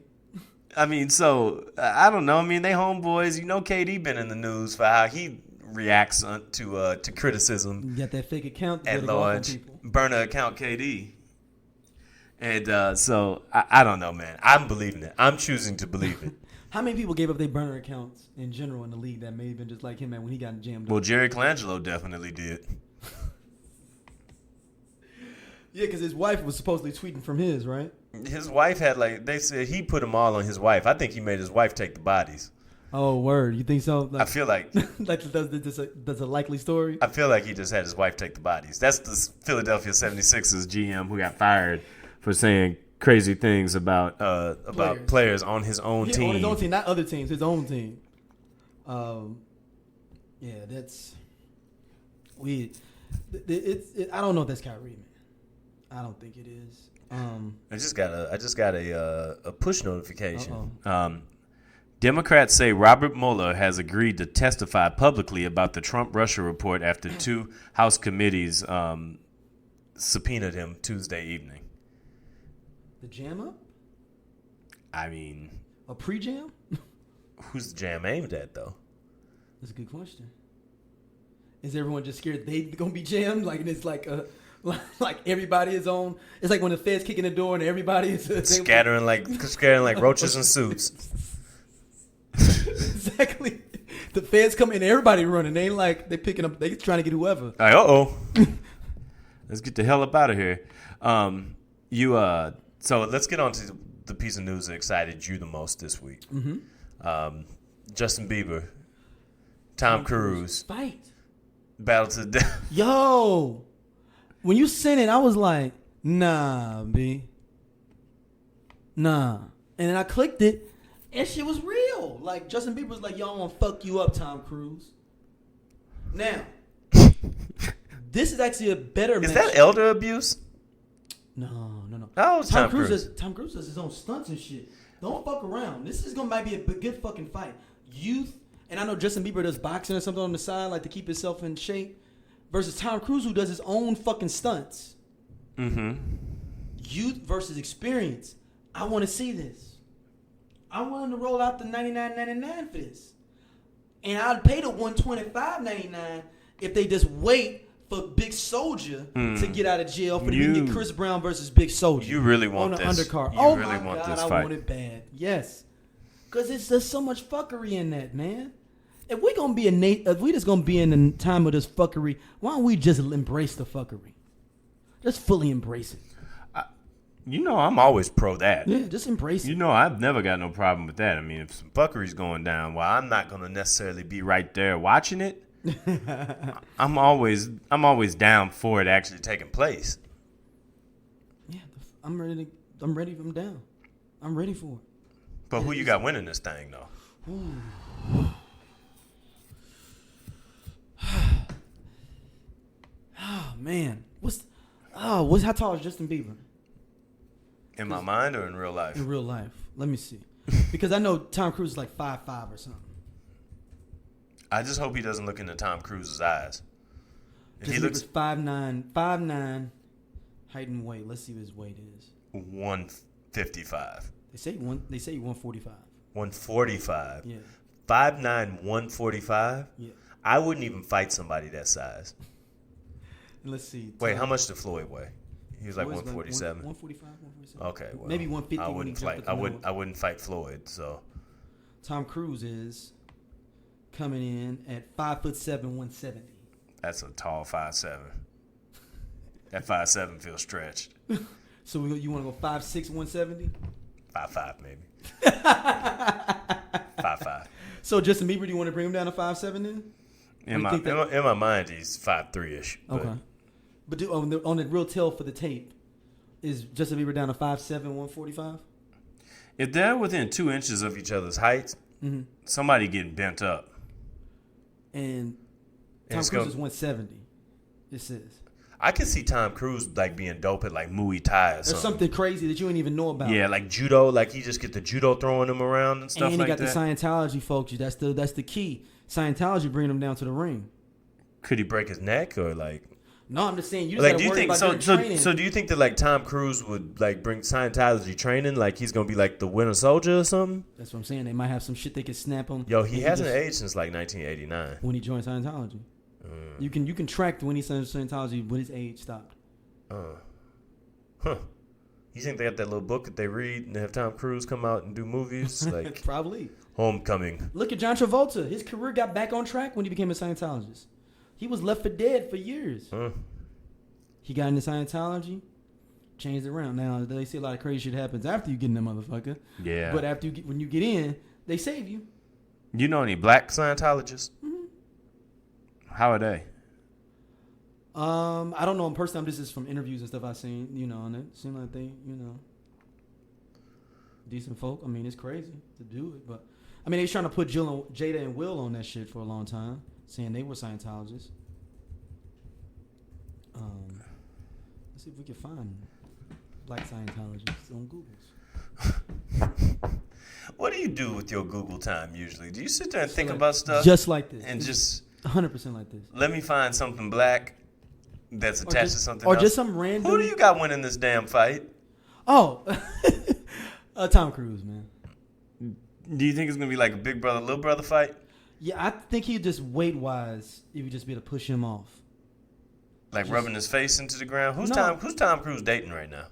I mean, so, I don't know. I mean, they homeboys. KD been in the news for how he reacts to criticism. You got that fake account at large. Burner account KD. And so, I don't know, man. I'm believing it. I'm choosing to believe it. How many people gave up their burner accounts in general in the league that may have been just like him, man, when he got jammed up? Well, Jerry Colangelo definitely did. Yeah, because his wife was supposedly tweeting from his, right? His wife had, they said he put them all on his wife. I think he made his wife take the bodies. Oh, word. You think so? I feel like. That's a likely story? I feel like he just had his wife take the bodies. That's the Philadelphia 76ers GM who got fired for saying crazy things about players on his own team. On his own team, not other teams, his own team. Yeah, that's weird. I don't know if that's Kyrie, man. I don't think it is. I just got a push notification. Democrats say Robert Mueller has agreed to testify publicly about the Trump-Russia report after 2 House committees subpoenaed him Tuesday evening. The jam up? I mean... A pre-jam? Who's the jam aimed at, though? That's a good question. Is everyone just scared they going to be jammed? Like, it's like everybody is on... It's like when the feds kick in the door and everybody is... scattering like roaches in suits. Exactly. The feds come in, everybody running. They ain't like they picking up. They trying to get whoever. Like, let's get the hell up out of here. So let's get on to the piece of news that excited you the most this week. Mm-hmm. Justin Bieber, Tom Cruise fight, battle to the death. Yo, when you sent it, I was like, nah, B, nah, and then I clicked it, and shit was real. Like Justin Bieber was like, yo, I'm gonna fuck you up, Tom Cruise. Now, this is actually a better. Is that elder abuse? No. Oh, Tom Cruise does his own stunts and shit. Don't fuck around. This is gonna might be a good fucking fight. Youth, and I know Justin Bieber does boxing or something on the side, like to keep himself in shape, versus Tom Cruise who does his own fucking stunts. Mm-hmm. Youth versus experience. I want to see this. I want him to roll out the $99.99 for this, and I'd pay the $125.99 if they just wait for Big Soldier to get out of jail for the get Chris Brown versus Big Soldier. You really want on the this undercard. You really want God, this I fight. want it bad. Yes, because there's so much fuckery in that, man. If we gonna be if we just gonna be in the time of this fuckery, why don't we just embrace the fuckery? Just fully embrace it. I'm always pro that. Yeah, just embrace it. I've never got no problem with that. I mean, if some fuckery's going down, well, I'm not gonna necessarily be right there watching it. I'm always down for it actually taking place. Yeah, I'm ready. I'm down. I'm ready for it. But who you got winning this thing though? Oh man, how tall is Justin Bieber? In my mind or in real life? In real life, let me see. Because I know Tom Cruise is like 5'5" or something. I just hope he doesn't look into Tom Cruise's eyes. If he looks 5'9", height and weight. Let's see what his weight is. 155. They say 145. 145. Yeah. 5'9", 145. Yeah. I wouldn't even fight somebody that size. Let's see. Wait, how much did Floyd weigh? He was like 147. 145, 147. Okay, well, maybe 150. I wouldn't fight Floyd. So Tom Cruise is coming in at 5'7", 170. That's a tall 5'7". That 5'7" feels stretched. So you want to go 5'6", 170? 5'5", maybe. 5'5". So Justin Bieber, do you want to bring him down to 5'7" then? In my mind, he's 5'3"-ish. Okay. But on the real tell for the tape, is Justin Bieber down to 5'7", 145? If they're within 2 inches of each other's heights, somebody getting bent up. And Tom Cruise is 170. It says. I can see Tom Cruise like being dope at like Muay Thai or something. There's something crazy that you ain't even know about. Yeah, like judo. Like he just get the judo throwing him around and stuff like that. And he got the Scientology folks. That's the key. Scientology bringing him down to the ring. Could he break his neck or like? No, I'm just saying. You just gotta worry about doing training. So do you think that like Tom Cruise would like bring Scientology training? Like he's gonna be like the Winter Soldier or something? That's what I'm saying. They might have some shit they could snap him. Yo, he hasn't aged since like 1989 when he joined Scientology. You can track when he joined Scientology when his age stopped. Huh. You think they got that little book that they read and they have Tom Cruise come out and do movies like probably Homecoming? Look at John Travolta. His career got back on track when he became a Scientologist. He was left for dead for years. He got into Scientology, changed it around. Now they see a lot of crazy shit happens after you get in that motherfucker. Yeah. But when you get in, they save you. You know any black Scientologists? How are they? I don't know in person. This is from interviews and stuff I've seen, and it seemed like they, decent folk. I mean, it's crazy to do it, but I mean, they was trying to put Jada and Will on that shit for a long time, saying they were Scientologists. Let's see if we can find black Scientologists on Google. What do you do with your Google time usually? Do you sit there and think about stuff? Just like this. And just 100% like this. Let me find something black that's attached to something else. Or just some random. Who do you got winning this damn fight? Oh, Tom Cruise, man. Do you think it's going to be like a big brother, little brother fight? Yeah, I think he just weight-wise, he would just be able to push him off. Like rubbing his face into the ground? Who's Tom Cruise dating right now?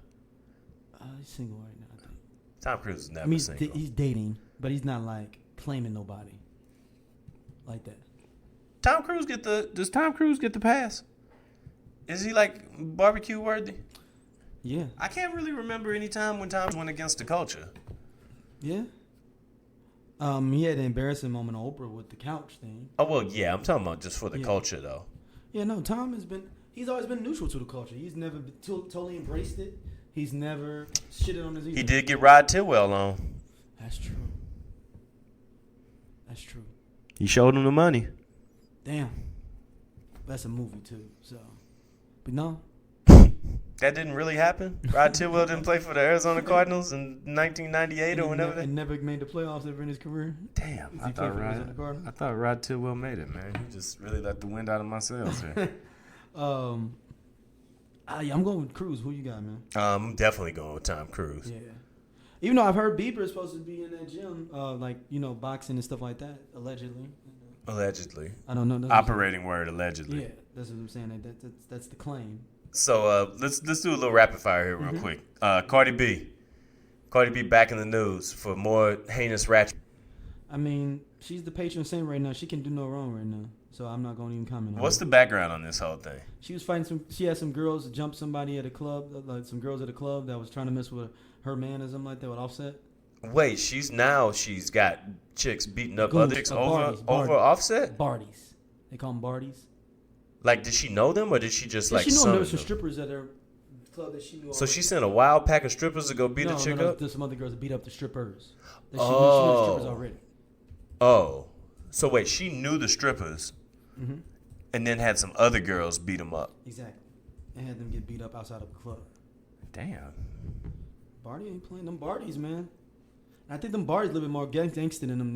He's single right now, I think. Tom Cruise is never single. He's dating, but he's not like claiming nobody. like that. Does Tom Cruise get the pass? Is he like barbecue worthy? Yeah. I can't really remember any time when Tom went against the culture. Yeah. He had an embarrassing moment on Oprah with the couch thing. Oh well, yeah. I'm talking about just for the Yeah. culture though. Yeah, no. Tom he's always been neutral to the culture. He's never totally embraced it. He's never shitted on his ego. He did get Rod Tidwell on. That's true. That's true. He showed him the money. Damn. That's a movie too. So, but no. That didn't really happen. Rod Tidwell didn't play for the Arizona Cardinals in 1998 or whenever. And never made the playoffs ever in his career. Damn, I thought Rod Tidwell made it, man. He just really let the wind out of my sails here. I'm going with Cruise. Who you got, man? I'm definitely going with Tom Cruise. Yeah. Even though I've heard Bieber is supposed to be in that gym, boxing and stuff like that, allegedly. Allegedly. I don't know. Operating word, allegedly. Yeah, that's what I'm saying. That's the claim. So let's do a little rapid fire here real quick. Cardi B back in the news for more heinous ratchet. I mean, she's the patron saint right now. She can do no wrong right now. So I'm not going to even comment on What's it. the background on this whole thing? She was fighting she had some girls jump somebody at a club, like some girls at a club that was trying to mess with her man or something like that with Offset. Wait, she's got chicks beating up Goons, other chicks over Barties. Offset? Barties. They call them Barties. Like, did she know them or did she just She knew summon there was some them? strippers at her club that she knew. So she sent a wild pack of strippers to go beat a chick up? There's some other girls that beat up the strippers. That she knew the strippers already. Oh. So wait, she knew the strippers and then had some other girls beat them up. Exactly. And had them get beat up outside of the club. Damn. Barty ain't playing them Barties, man. I think them Barties a little bit more gangster than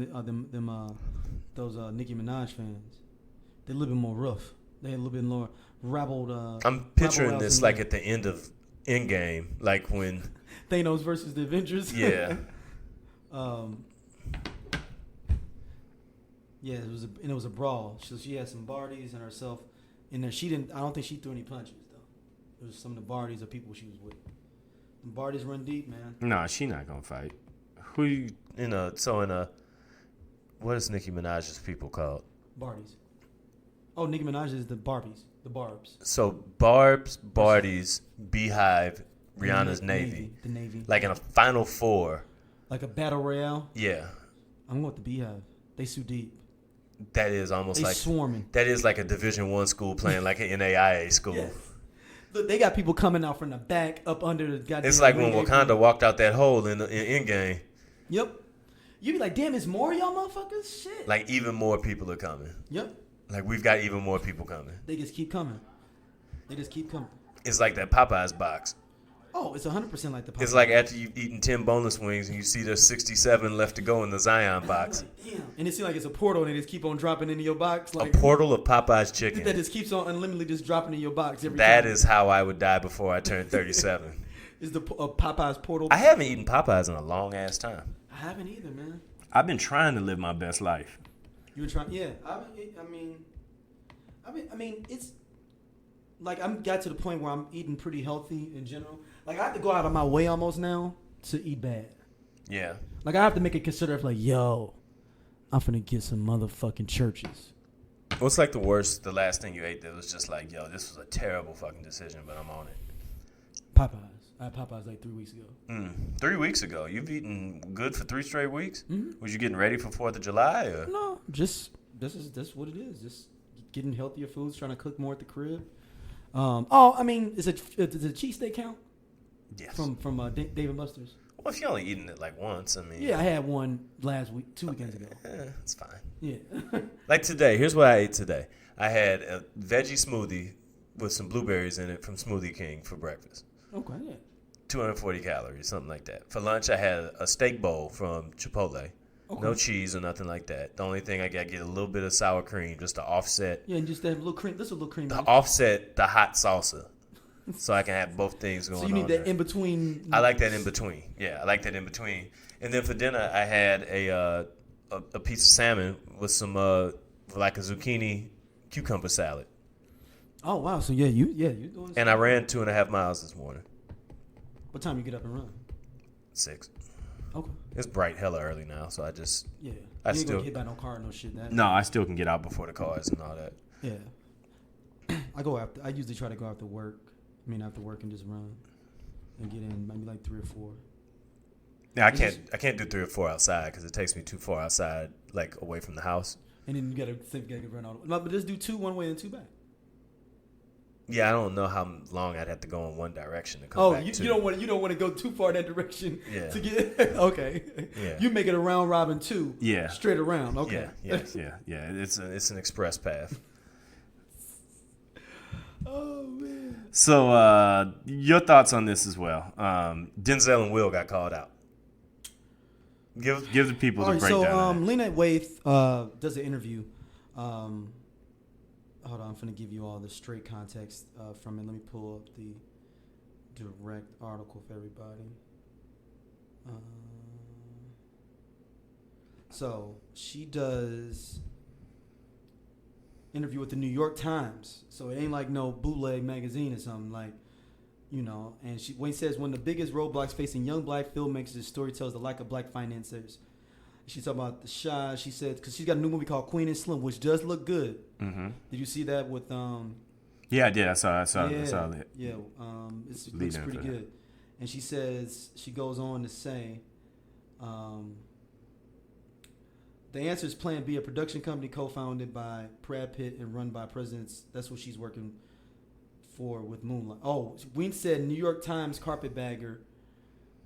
those Nicki Minaj fans. They're a little bit more rough. They a little bit more rabbled. I'm picturing this like at the end of Endgame, like when Thanos versus the Avengers. Yeah. Yeah, it was a brawl. So she had some Barties and herself in there. I don't think she threw any punches though. It was some of the Barties of people she was with. The Barties run deep, man. No, she not gonna fight. Who you what is Nicki Minaj's people called? Barties. Oh, Nicki Minaj is the Barbies, the Barbs. So Barb's, Barties, Beehive, Rihanna's Navy. The Navy. Like in a Final Four. Like a battle royale. Yeah. I'm going with the Beehive. They sue deep. That is almost they like swarming. That is like a Division I school playing like an NAIA school. Yes. Look, they got people coming out from the back up under the goddamn. It's like when Wakanda walked out that hole in Endgame. Yep. You be like, damn, it's more y'all motherfuckers? Shit. Like even more people are coming. Yep. Like we've got even more people coming. They just keep coming. It's like that Popeyes box. Oh, it's 100% like the Popeyes. It's like after you've eaten 10 boneless wings and you see there's 67 left to go in the Zion box. Like, damn. And it seems like it's a portal and they just keep on dropping into your box. Like, a portal of Popeye's chicken. That just keeps on unlimitedly just dropping in your box every time. That is how I would die before I turned 37. Is the Popeye's portal. I haven't eaten Popeyes in a long ass time. I haven't either, man. I've been trying to live my best life. You were trying, yeah. I mean, it's like I'm got to the point where I'm eating pretty healthy in general. Like I have to go out of my way almost now to eat bad. Yeah. Like I have to make a considerate like, yo, I'm finna get some motherfucking churches. What's like the last thing you ate that was just like, yo, this was a terrible fucking decision, but I'm on it? Popeyes. I had Popeyes like 3 weeks ago. 3 weeks ago? You've eaten good for 3 straight weeks? Mm-hmm. Was you getting ready for 4th of July? Or? No, just this is what it is. Just getting healthier foods, trying to cook more at the crib. I mean, does a cheesesteak count? Yes. From Dave & Buster's. Well, if you're only eating it like once, I mean. Yeah, I had one last week, 2 weekends ago. It's fine. Yeah. Like today, here's what I ate today. I had a veggie smoothie with some blueberries in it from Smoothie King for breakfast. Okay, yeah. 240 calories, something like that. For lunch, I had a steak bowl from Chipotle. Okay. No cheese or nothing like that. The only thing I got to get a little bit of sour cream just to offset. Yeah, and just that little cream. This is a little cream. To offset the hot salsa. So I can have both things going on. So you need that there. in between. I like that in between. Yeah, I like that in between. And then for dinner, I had a piece of salmon with some like a zucchini cucumber salad. Oh wow! So you're doing. And I ran 2.5 miles this morning. What time you get up and run? 6. Okay. It's bright hella early now, so I just Yeah. I you ain't still gonna get by no car, no shit. That. no, I still can get out before the cars and all that. Yeah. I usually try to go after work. After work and just run and get in maybe like 3 or 4. Yeah, I can't do 3 or 4 outside because it takes me too far outside, like away from the house. And then you gotta run all. No, but just do 2 one way and 2 back. Yeah, I don't know how long I'd have to go in one direction to come back. You don't want to go too far that direction. Yeah. To get okay. Yeah. You make it a round robin 2. Yeah. Straight around. Okay. Yeah. It's an express path. Oh man. So your thoughts on this as well? Denzel and Will got called out. Give the people the breakdown. So Lena at Waithe does an interview. Hold on, I'm going to give you all the straight context from it. Let me pull up the direct article for everybody. So she does interview with the New York Times. So it ain't like no bootleg magazine or something like, and Waithe says one of the biggest roadblocks facing young black filmmakers is storytellers the lack of black financiers. She's talking about the Shy. She said because she's got a new movie called Queen and Slim, which does look good. Mm-hmm. Did you see that with? Yeah, I did. I saw it. Yeah, it looks pretty good. And she says she goes on to say, the answer is Plan B, a production company co-founded by Brad Pitt and run by presidents. That's what she's working for with Moonlight. Oh, Waithe said New York Times carpetbagger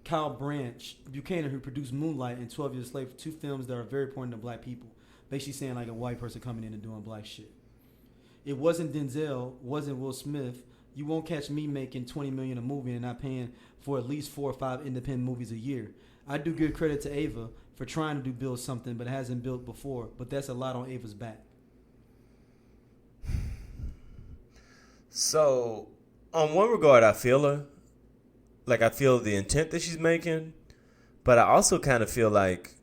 Kyle Branch Buchanan, who produced Moonlight and 12 Years a Slave, 2 films that are very important to black people. Basically saying like a white person coming in and doing black shit. It wasn't Denzel, wasn't Will Smith. You won't catch me making $20 million a movie and not paying for at least 4 or 5 independent movies a year. I do give credit to Ava for trying to build something, but it hasn't built before. But that's a lot on Ava's back. So, on one regard, I feel her. Like, I feel the intent that she's making, but I also kind of feel like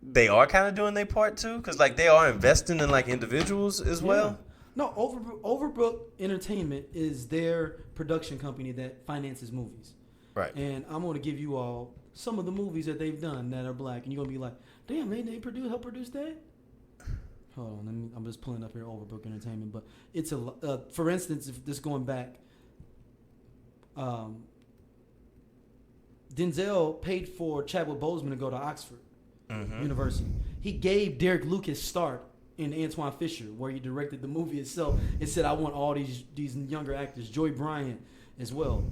they are kind of doing their part too, because like they are investing in like individuals as well. No, Overbrook Entertainment is their production company that finances movies. Right. And I'm going to give you all some of the movies that they've done that are black, and you're going to be like, damn, they help produce that? Hold on, I'm just pulling up here Overbrook Entertainment, but it's for instance, if this going back, Denzel paid for Chadwick Boseman to go to Oxford University. He gave Derek Luke his start in Antoine Fisher, where he directed the movie itself, and said, I want all these younger actors, Joy Bryant as well.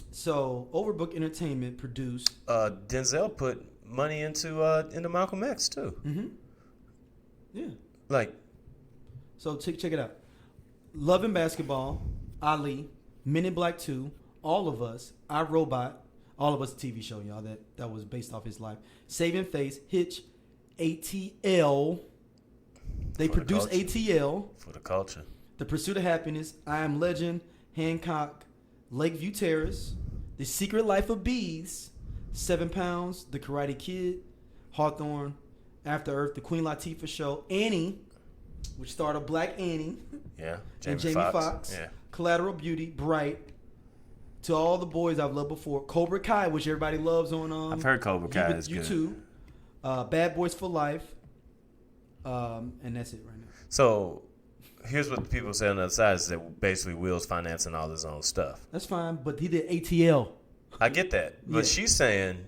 So Overbrook Entertainment produced. Denzel put money into Malcolm X too. Mm-hmm. Yeah. Like. So check it out. Love and Basketball, Ali, Men in Black 2, All of Us, I, Robot. All of Us, a TV show, y'all, that was based off his life. Saving Face, Hitch, ATL. They produced ATL. For the culture. The Pursuit of Happiness, I Am Legend, Hancock, Lakeview Terrace, The Secret Life of Bees, 7 Pounds, The Karate Kid, Hawthorne, After Earth, The Queen Latifah Show, Annie, which starred a black Annie. Yeah. And Jamie Foxx. Yeah. Collateral Beauty, Bright. To All the Boys I've Loved Before, Cobra Kai, which everybody loves on I've heard Cobra Kai is good. YouTube, Bad Boys for Life, and that's it right now. So here's what the people say on the other side is that basically Will's financing all his own stuff. That's fine, but he did ATL. I get that, but she's saying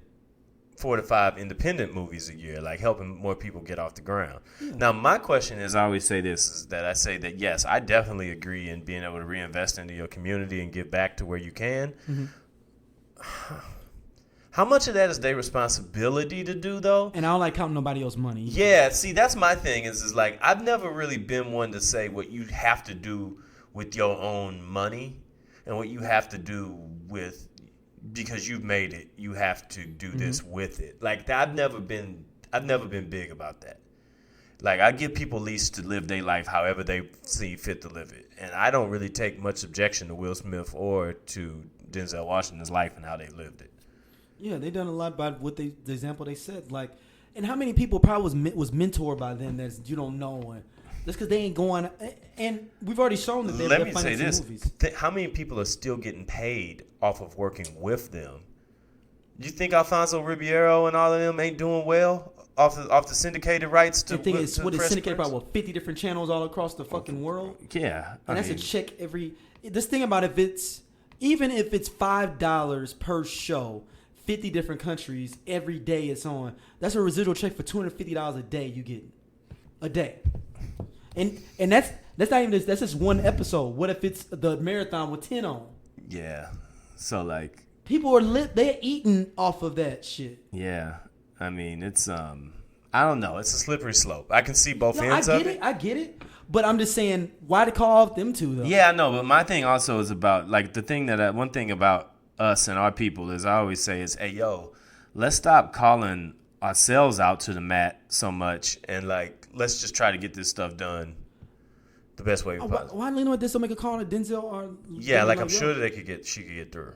4 to 5 independent movies a year, like helping more people get off the ground. Yeah. Now, my question is, I always say this, is that I say that, yes, I definitely agree in being able to reinvest into your community and give back to where you can. Mm-hmm. How much of that is their responsibility to do, though? And I don't like counting nobody else's money. Yeah, see, that's my thing is like, I've never really been one to say what you have to do with your own money and what you have to do with, because you've made it, you have to do this with it. Like, I've never been big about that. Like, I give people lease to live their life however they see fit to live it. And I don't really take much objection to Will Smith or to Denzel Washington's life and how they lived it. Yeah, they done a lot by what the example they set. Like, and how many people probably was mentored by them that you don't know, and just because they ain't going. And we've already shown that they're financing movies. How many people are still getting paid off of working with them You think Alfonso Ribeiro and all of them ain't doing well off the syndicated rights to? The thing is, what is Fresh syndicated Prince? probably 50 different channels all across the fucking world. Yeah, And that's a check every. This thing about even if it's $5 per show, 50 different countries every day it's on. That's a residual check for $250 a day you get, a day, and that's not even that's just one episode. What if it's the marathon with 10 on? Yeah, so like people are lit. They're eating off of that shit. Yeah, I mean it's I don't know. It's a slippery slope. I can see both ends I of get it. I get it. But I'm just saying, why to call off them two though? Yeah, I know. But my thing also is about like the thing that one thing about us and our people is I always say is, hey yo, let's stop calling ourselves out to the mat so much and like let's just try to get this stuff done the best way possible. Why Lena with this don't make a call to Denzel or I'm sure that she could get through.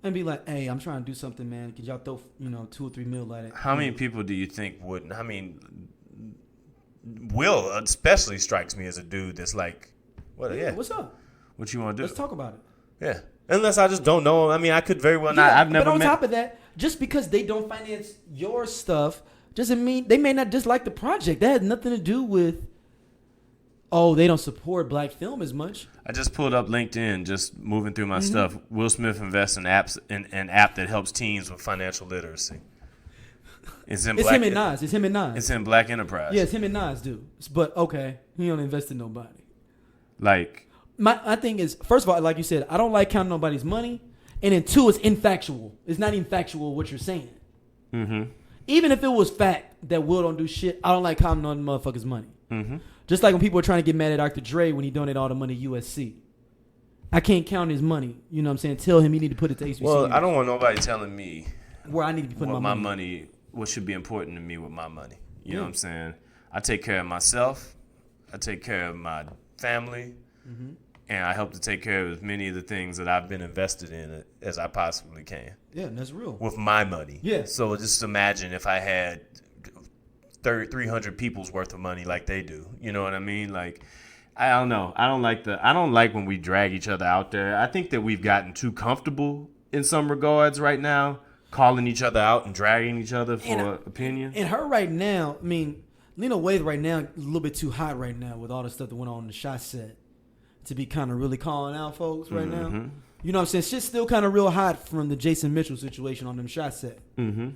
And be like, hey, I'm trying to do something, man. Could y'all throw, 2 or 3 mil at it? How many people do you think wouldn't? I mean, Will especially strikes me as a dude that's like, what's up? What you want to do? Let's talk about it. Yeah. Unless I just don't know him. I mean, I could very well not. I've never But on met. top of that, just because they don't finance your stuff doesn't mean they may not dislike the project. That has nothing to do with, they don't support black film as much. I just pulled up LinkedIn, just moving through my stuff. Will Smith invests in an app that helps teens with financial literacy. It's him and Nas. It's in Black Enterprise. Yeah, it's him and Nas, dude. But okay, he don't invest in nobody. Like my thing is, first of all, like you said, I don't like counting nobody's money, and then 2, it's infactual. It's not even factual what you're saying. Mm-hmm. Even if it was fact that Will don't do shit, I don't like counting on motherfuckers' money. Mm-hmm. Just like when people are trying to get mad at Dr. Dre when he donated all the money to USC. I can't count his money. You know what I'm saying? Tell him he need to put it to HBCU. Well, I don't want nobody telling me where I need to be putting my money. What should be important to me with my money. You know what I'm saying? I take care of myself. I take care of my family. Mm-hmm. And I hope to take care of as many of the things that I've been invested in as I possibly can. Yeah, that's real. With my money. Yeah. So just imagine if I had 300 people's worth of money like they do. You know what I mean? Like, I don't know. I don't like when we drag each other out there. I think that we've gotten too comfortable in some regards right now, calling each other out and dragging each other for opinion. And her right now, I mean, Lena Waithe right now, a little bit too hot right now with all the stuff that went on in the shot set to be kind of really calling out folks right now. You know what I'm saying? Shit's still kind of real hot from the Jason Mitchell situation on them shot set. Mm-hmm.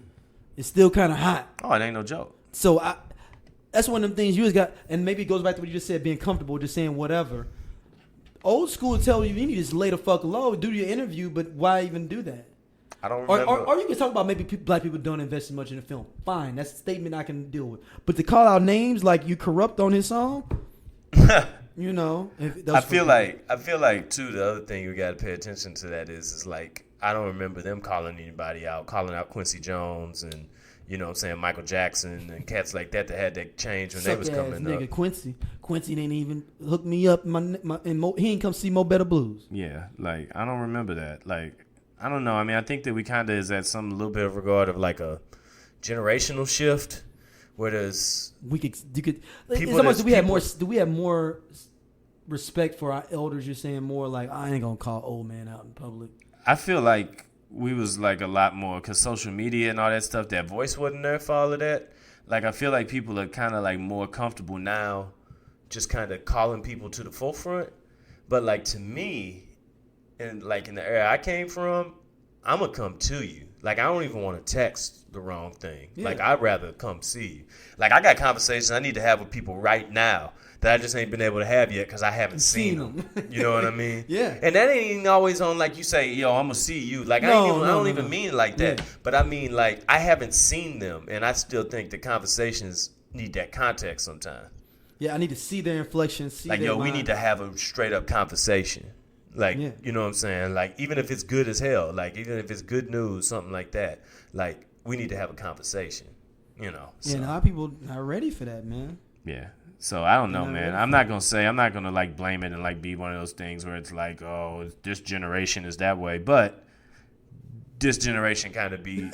It's still kind of hot. Oh, it ain't no joke. So that's one of them things you just got, and maybe it goes back to what you just said, being comfortable, just saying whatever. Old school will tell you need to just lay the fuck low, do your interview, but why even do that? I don't remember. Or you can talk about maybe black people don't invest as much in the film. Fine, that's a statement I can deal with. But to call out names like you corrupt on his song, you know. I feel like too. The other thing you got to pay attention to that is like I don't remember them calling anybody out, calling out Quincy Jones and you know what I'm saying Michael Jackson and cats like that had that change when they was coming nigga, up. Quincy didn't even hook me up. He ain't come see Mo Better Blues. Yeah, like I don't remember that. Like. I don't know. I mean, I think that we kind of is at some little bit of regard of like a generational shift, where there's do we have more respect for our elders? You're saying more like I ain't gonna call old man out in public. I feel like we was like a lot more because social media and all that stuff. That voice wasn't there for all of that. Like I feel like people are kind of like more comfortable now, just kind of calling people to the forefront. But like to me. And like in the era I came from, I'm gonna come to you. Like I don't even want to text the wrong thing. Yeah. Like I'd rather come see you. Like I got conversations I need to have with people right now that I just ain't been able to have yet because I haven't seen them. You know what I mean? Yeah. And that ain't even always on like you say, yo, I'm gonna see you. Like I don't even mean it like that. Yeah. But I mean like I haven't seen them, and I still think the conversations need that context sometimes. Yeah, I need to see their inflection. Like we need to have a straight up conversation. Like, you know what I'm saying? Like, even if it's good as hell, like, even if it's good news, something like that, like, we need to have a conversation, you know? So. Yeah, and a lot of people are ready for that, man. Yeah. So, I don't know, man. I'm not going to, like, blame it and, like, be one of those things where it's like, oh, this generation is that way. But this generation kind of be...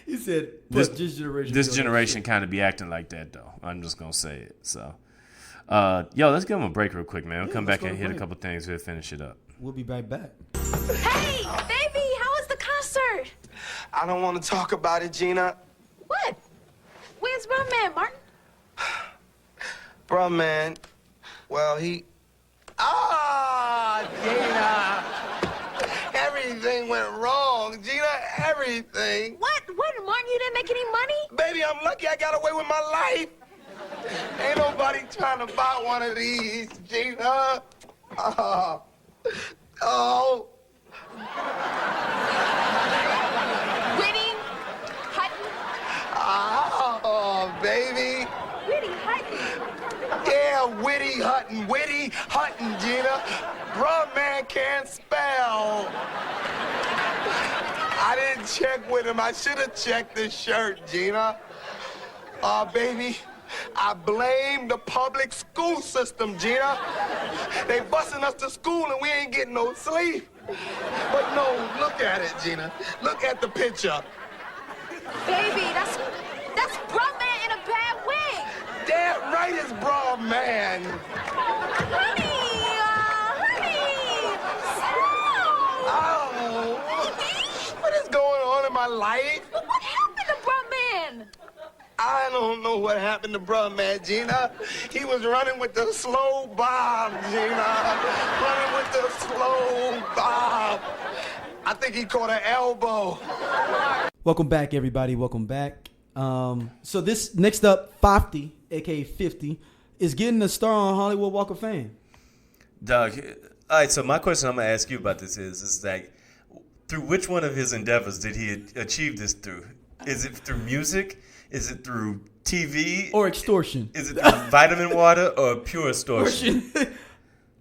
He said, this generation... This generation kind of be acting like that, though. I'm just going to say it, so... let's give them a break real quick, man. We'll come back and hit a couple things. We'll finish it up. We'll be right back. Hey, baby, how was the concert? I don't want to talk about it, Gina. What? Where's my man, Martin? Bruh, man. Well, he... Gina! Everything went wrong, Gina. Everything. What, Martin? You didn't make any money? Baby, I'm lucky I got away with my life. Ain't nobody trying to buy one of these, Gina. Whitty Hutton? Oh, baby. Whitty Hutton? Yeah, Whitty Hutton, Gina. Bruh, man can't spell. I didn't check with him. I should have checked this shirt, Gina. Baby, I blame the public school system, Gina. They busing us to school and we ain't getting no sleep. But no, look at it, Gina. Look at the picture. Baby, that's Bra Man in a bad wig. Damn right it's Bra Man. Honey, stop. Oh, what is going on in my life? But what happened to Bra Man? I don't know what happened to Bruh, man, Gina. He was running with the slow bob, Gina. Running with the slow bob. I think he caught an elbow. Welcome back, everybody. Welcome back. So this next up, 50, aka 50, is getting a star on Hollywood Walk of Fame. Doug, all right, so my question I'm going to ask you about this is like, through which one of his endeavors did he achieve this through? Is it through music? Is it through TV? Or extortion? Is it through vitamin water or pure extortion?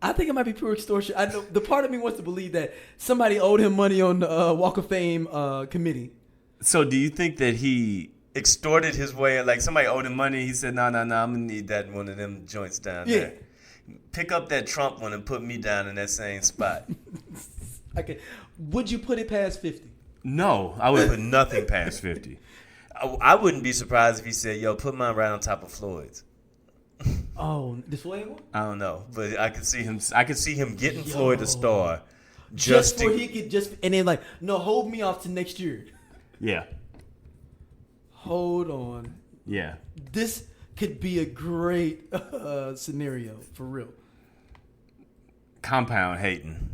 I think it might be pure extortion. I know the part of me wants to believe that somebody owed him money on the Walk of Fame committee. So do you think that he extorted his way? Like somebody owed him money. He said, no, I'm going to need that in one of them joints down there. Pick up that Trump one and put me down in that same spot. Okay. Would you put it past 50? No, I would put nothing past 50. I wouldn't be surprised if he said, yo, put mine right on top of Floyd's. Oh, this Floyd one? I don't know, but I could see him getting Floyd a star just for he could and then like, no, hold me off to next year. Yeah. Hold on. Yeah. This could be a great scenario for real. Compound hating.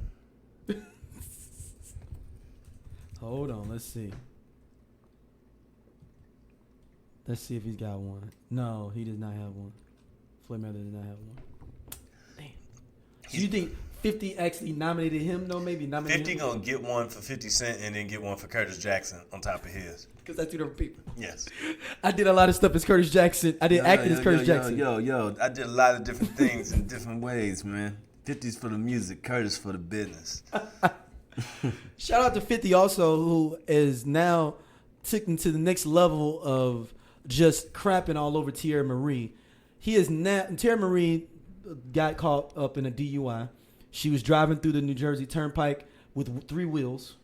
Hold on, let's see. Let's see if he's got one. No, he does not have one. Floyd Mayweather does not have one. Damn. So you think 50 actually nominated him? No, maybe nominated 50 him? gonna get one for 50 Cent and then get one for Curtis Jackson on top of his. Because that's two different people. Yes. I did a lot of stuff as Curtis Jackson. I did acting as Curtis Jackson. Yo. I did a lot of different things in different ways, man. 50's for the music, Curtis for the business. Shout out to 50 also, who is now taken to the next level of just crapping all over Teairra Marie. Teairra Marie got caught up in a DUI. She was driving through the New Jersey Turnpike with 3 wheels,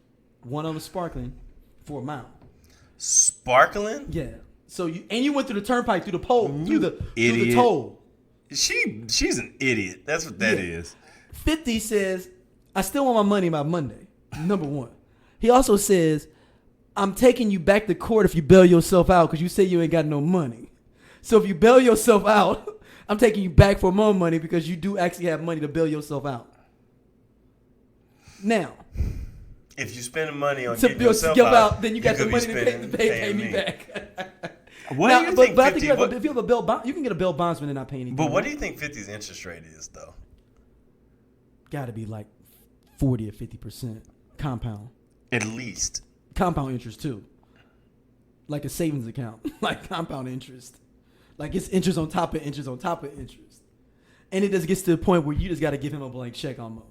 one on the sparkling, for a mile. Sparkling? Yeah. So you went through the turnpike through the pole, through the toll. She's an idiot. That's what that is. 50 says, I still want my money by Monday. Number one. He also says, I'm taking you back to court if you bail yourself out because you say you ain't got no money. So if you bail yourself out, I'm taking you back for more money because you do actually have money to bail yourself out. Now, if you spend the money on to getting yourself out, then you got the money to pay me back. What do you think? But I think if you have a bail bond, you can get a bail bondsman and not pay anything. But what do you think 50's interest rate is, though? Got to be like 40 or 50% compound. At least. Compound interest too. Like a savings account. Like compound interest. Like it's interest on top of interest on top of interest. And it just gets to the point where you just got to give him a blank check almost.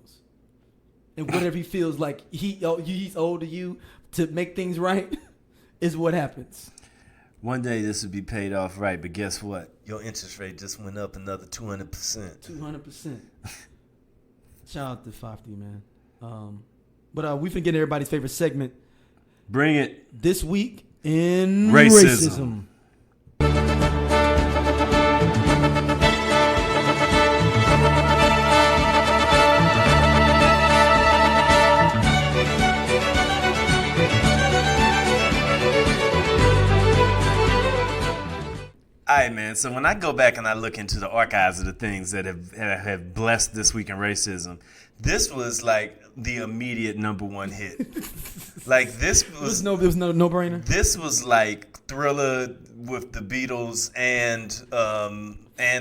And whatever he feels like he's owed to you to make things right is what happens. One day this would be paid off right, but guess what? Your interest rate just went up another 200%. 200%. Shout out to 50, man. But we've been getting everybody's favorite segment. Bring it. This week in racism. right, man. So when I go back and I look into the archives of the things that have blessed This Week in Racism, this was like the immediate number one hit. Like this was there was no brainer. This was like Thriller with the Beatles and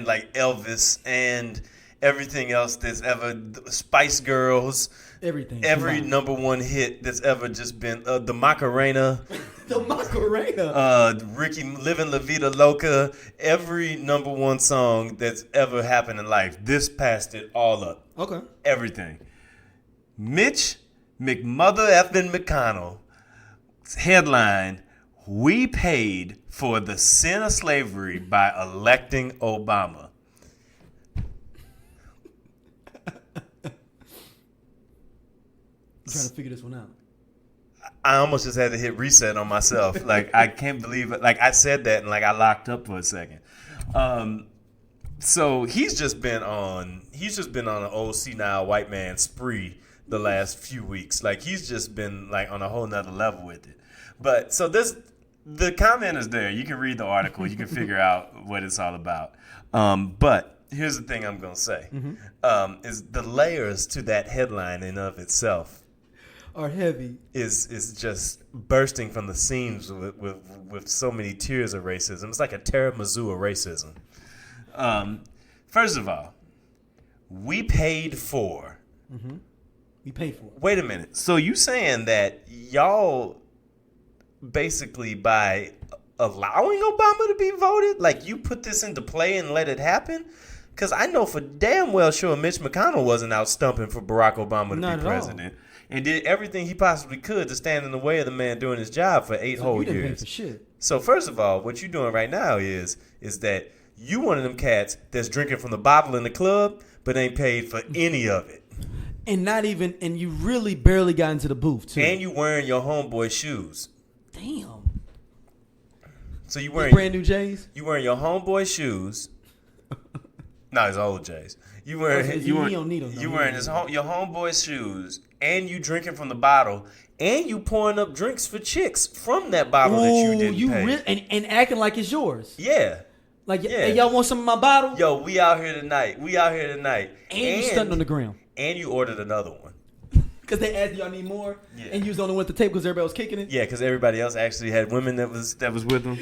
like Elvis and everything else that's ever Spice Girls. Everything. Every number one hit that's ever just been the Macarena. The Macarena. Ricky Living La Vida Loca. Every number one song that's ever happened in life. This passed it all up. Okay. Everything. Mitch McMother effing McConnell's headline, "We paid for the sin of slavery by electing Obama." I'm trying to figure this one out. I almost just had to hit reset on myself. Like, I can't believe it. Like, I said that and like I locked up for a second. So he's just been on an old senile white man spree the last few weeks. Like, he's just been like on a whole nother level with it. But so the comment is there. You can read the article. You can figure out what it's all about. But here's the thing I'm going to say. Is the layers to that headline in of itself are heavy. Is just bursting from the seams with so many tiers of racism. It's like a tiramisu of racism. First of all, we paid for. Mm-hmm. We paid for it. Wait a minute. So you saying that y'all basically by allowing Obama to be voted, like you put this into play and let it happen? Because I know for damn well sure Mitch McConnell wasn't out stumping for Barack Obama to be president. And did everything he possibly could to stand in the way of the man doing his job for 8 whole years. Pay for shit. So first of all, what you're doing right now is that you one of them cats that's drinking from the bottle in the club, but ain't paid for any of it. And you really barely got into the booth too. And you wearing your homeboy shoes. Damn. So you wearing brand new J's? You wearing your homeboy shoes. No, it's old J's. You wearing your homeboy shoes, and you drinking from the bottle, and you pouring up drinks for chicks from that bottle that you didn't pay. And acting like it's yours. Yeah. Like, hey, y'all want some of my bottle? Yo, we out here tonight. And you stunting on the ground. And you ordered another one. Because they asked y'all need more, and you was the only one at the table because everybody was kicking it. Yeah, because everybody else actually had women that was with them.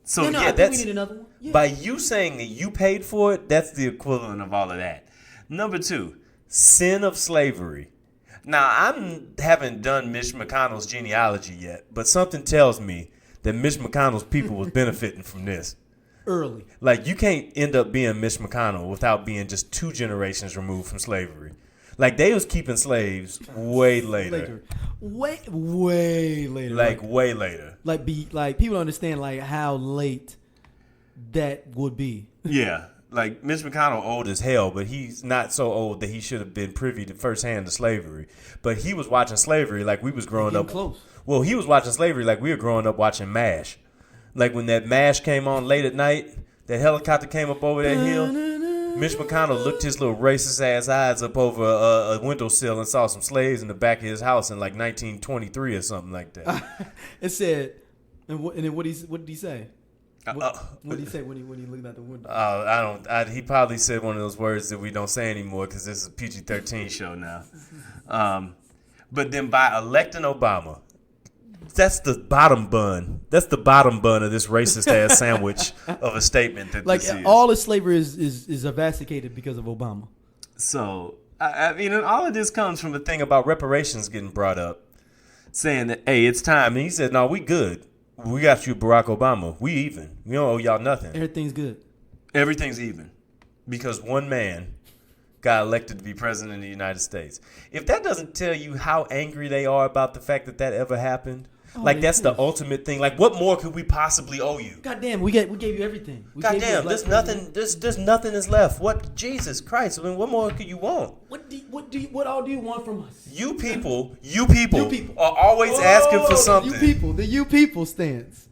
So I think we need another one. Yeah. By you saying that you paid for it, that's the equivalent of all of that. Number 2, sin of slavery. Now, I haven't done Mitch McConnell's genealogy yet, but something tells me that Mitch McConnell's people was benefiting from this. Early. Like, you can't end up being Mitch McConnell without being just 2 generations removed from slavery. Like, they was keeping slaves way later. Way later. Like way later. Like people understand like how late that would be. Yeah. Like, Mitch McConnell old as hell, but he's not so old that he should have been privy to firsthand to slavery. But he was watching slavery like we was growing up. Close. Well, he was watching slavery like we were growing up watching MASH. Like when that MASH came on late at night, that helicopter came up over that hill. Mitch McConnell looked his little racist ass eyes up over a windowsill and saw some slaves in the back of his house in like 1923 or something like that. It said, and then what did he say? What did he say when he looked out the window? He probably said one of those words that we don't say anymore because this is a PG-13 show now. But then by electing Obama, that's the bottom bun. That's the bottom bun of this racist ass sandwich of a statement that like this is. All of slavery is evacuated because of Obama. So I mean, and all of this comes from the thing about reparations getting brought up, saying that hey, it's time. And he said, "No, we good. We got you, Barack Obama. We even. We don't owe y'all nothing. Everything's good. Everything's even because one man got elected to be president of the United States. If that doesn't tell you how angry they are about the fact that ever happened." Like, that's the ultimate thing. Like, what more could we possibly owe you? Goddamn, we gave you everything. Goddamn, there's nothing. There's nothing is left. What? Jesus Christ! I mean, what more could you want? What all do you want from us? You people are always asking for something. The you people stance.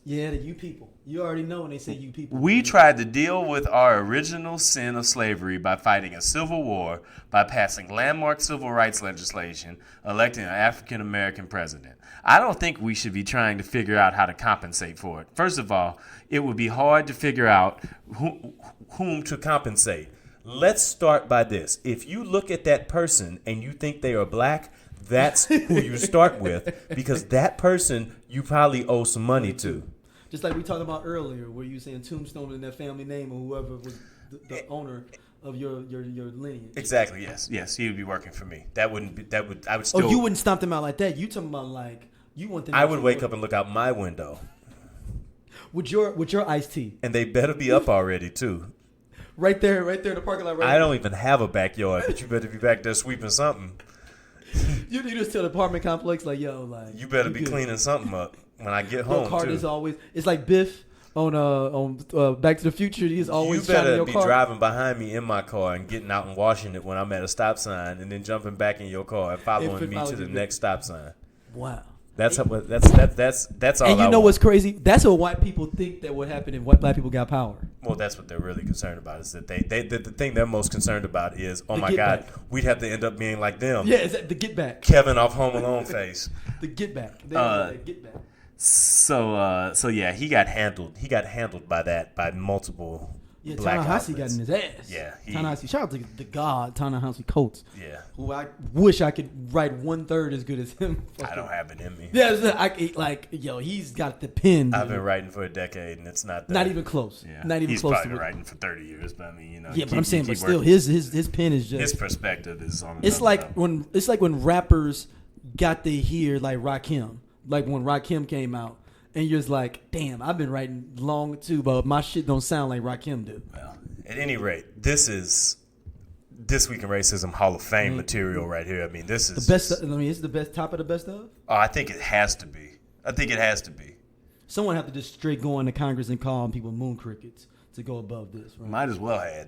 Yeah, the you people. You already know when they say you people. We tried to deal with our original sin of slavery by fighting a civil war, by passing landmark civil rights legislation, electing an African American president. I don't think we should be trying to figure out how to compensate for it. First of all, it would be hard to figure out whom to compensate. Let's start by this. If you look at that person and you think they are black, that's who you start with, because that person you probably owe some money to. Just like we talked about earlier, where you saying Tombstone in their family name or whoever was the owner of your lineage. Exactly. Yes, he would be working for me. I would still. Oh, you wouldn't stomp them out like that. You talking about like you want them. I would wake up and look out my window. With your iced tea. And they better be up already too. Right there in the parking lot. I don't even have a backyard, but you better be back there sweeping something. You just tell the apartment complex like, yo, like you better be good. Cleaning something up when I get home. Your car too. is always. It's like Biff on Back to the Future. He's always. You better your be car. driving behind me in my car and getting out and washing it when I'm at a stop sign, and then jumping back in your car and following me to the next stop sign. Wow. That's all. And you know what's crazy? That's what white people think that would happen if black people got power. Well, that's what they're really concerned about. Is that the thing they're most concerned about is, oh my God, back. we'd have to end up being like them. Yeah, it's the get back. Kevin off Home Alone face. The get back. They the get back. So yeah, he got handled. He got handled by multiple. Yeah, black Ta-Nehisi got in his ass. Yeah, Ta-Nehisi. Shout out to the god Ta-Nehisi Coates. Yeah, who I wish I could write 1/3 as good as him. I don't have it in me. Yeah, he's got the pen. I've been writing for a decade, and it's not even close. Yeah, not even he's close. He's to probably been writing for 30 years, but I mean, Yeah, but I'm saying, but still, his pen is just. His perspective is on. It's like when rappers got to hear like Rakim, like when Rakim came out. And you're just like, damn, I've been writing long too, but my shit don't sound like Rakim do. Well, at any rate, this is This Week in Racism Hall of Fame material right here. I mean, this is the best. It's the best top of the best of. Oh, I think it has to be. Someone have to just straight go into Congress and call people moon crickets to go above this. Right? Might as well had.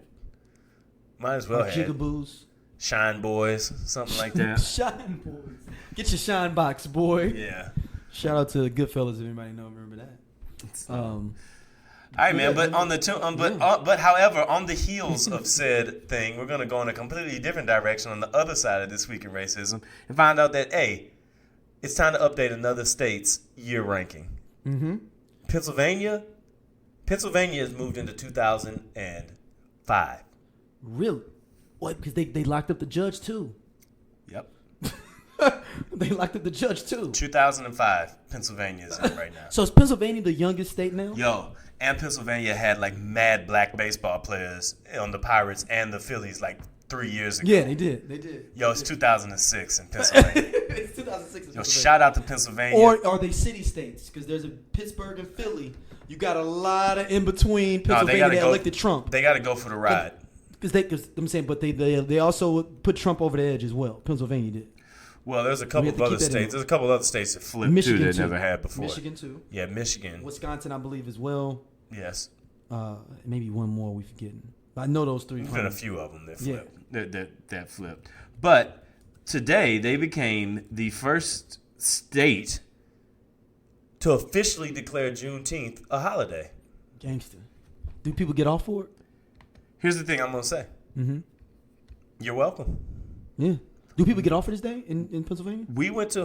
Jigaboos. Shine Boys, something like that. Shine Boys. Get your shine box, boy. Yeah. Shout out to Goodfellas if anybody remember that. All right, man. But however, on the heels of said thing, we're gonna go in a completely different direction on the other side of This Week in Racism and find out that it's time to update another state's year ranking. Mm-hmm. Pennsylvania has moved into 2005. Really? What? Because they locked up the judge too. Yep. They locked up the judge too. 2005, Pennsylvania is in right now. So is Pennsylvania the youngest state now? Yo, and Pennsylvania had like mad black baseball players on the Pirates and the Phillies like 3 years ago. Yeah, they did. Yo, it's 2006 in Pennsylvania. It's 2006 in Yo, Pennsylvania. shout out to Pennsylvania. Or are they city states? Because there's a Pittsburgh and Philly. You got a lot of in between Pennsylvania that elected Trump. They got to go for the ride. Because I'm saying, but they also put Trump over the edge as well. Pennsylvania did. Well, there's a couple of other states. There's a couple of other states that flipped Michigan too that too. never had before. Michigan too. Yeah, Michigan. Wisconsin, I believe, as well. Yes. Maybe one more we forgetting. But I know those three. There's been a few of them that flipped. Yeah. That flipped. But today they became the first state to officially declare Juneteenth a holiday. Gangster. Do people get off for it? Here's the thing I'm gonna say. Mm-hmm. You're welcome. Yeah. Do people get off for this day in Pennsylvania?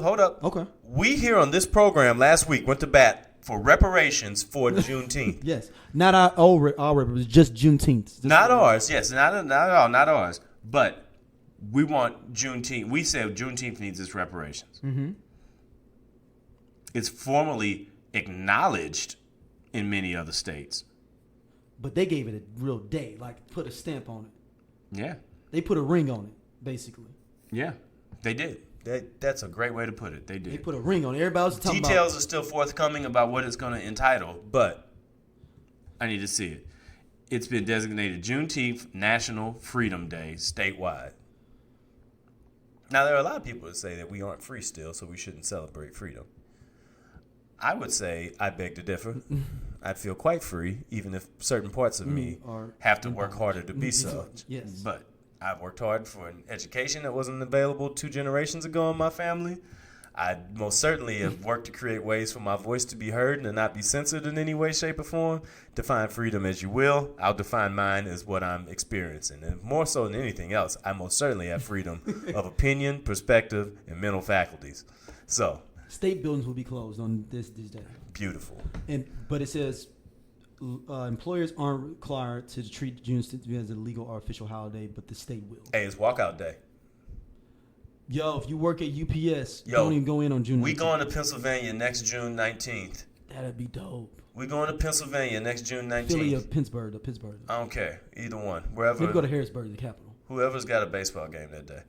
Hold up. Okay. We here on this program last week went to bat for reparations for Juneteenth. Yes. Not our reparations, just Juneteenth. Not ours, yes. Not at all, not ours. But we want Juneteenth. We said Juneteenth needs its reparations. Mm-hmm. It's formally acknowledged in many other states. But they gave it a real day, like put a stamp on it. Yeah. They put a ring on it, basically. Yeah, they did. That's a great way to put it. They did. They put a ring on it. Everybody else is talking Details are still forthcoming about what it's going to entitle, but I need to see it. It's been designated Juneteenth National Freedom Day statewide. Now, there are a lot of people that say that we aren't free still, so we shouldn't celebrate freedom. I would say I beg to differ. I feel quite free, even if certain parts of me have to work harder to be so. Yes. But I've worked hard for an education that wasn't available 2 generations ago in my family. I most certainly have worked to create ways for my voice to be heard and to not be censored in any way, shape, or form. Define freedom as you will. I'll define mine as what I'm experiencing. And more so than anything else, I most certainly have freedom of opinion, perspective, and mental faculties. So, state buildings will be closed on this day. Beautiful. But it says employers aren't required to treat Juneteenth as a legal or official holiday, but the state will. Hey, it's walkout day. Yo, if you work at UPS, don't even go in on June 19th. We going to Pennsylvania next June 19th. That'd be dope. We going to Pennsylvania next June 19th. Philly or Pittsburgh. I don't care. Either one. Wherever. Maybe go to Harrisburg, the capital. Whoever's got a baseball game that day.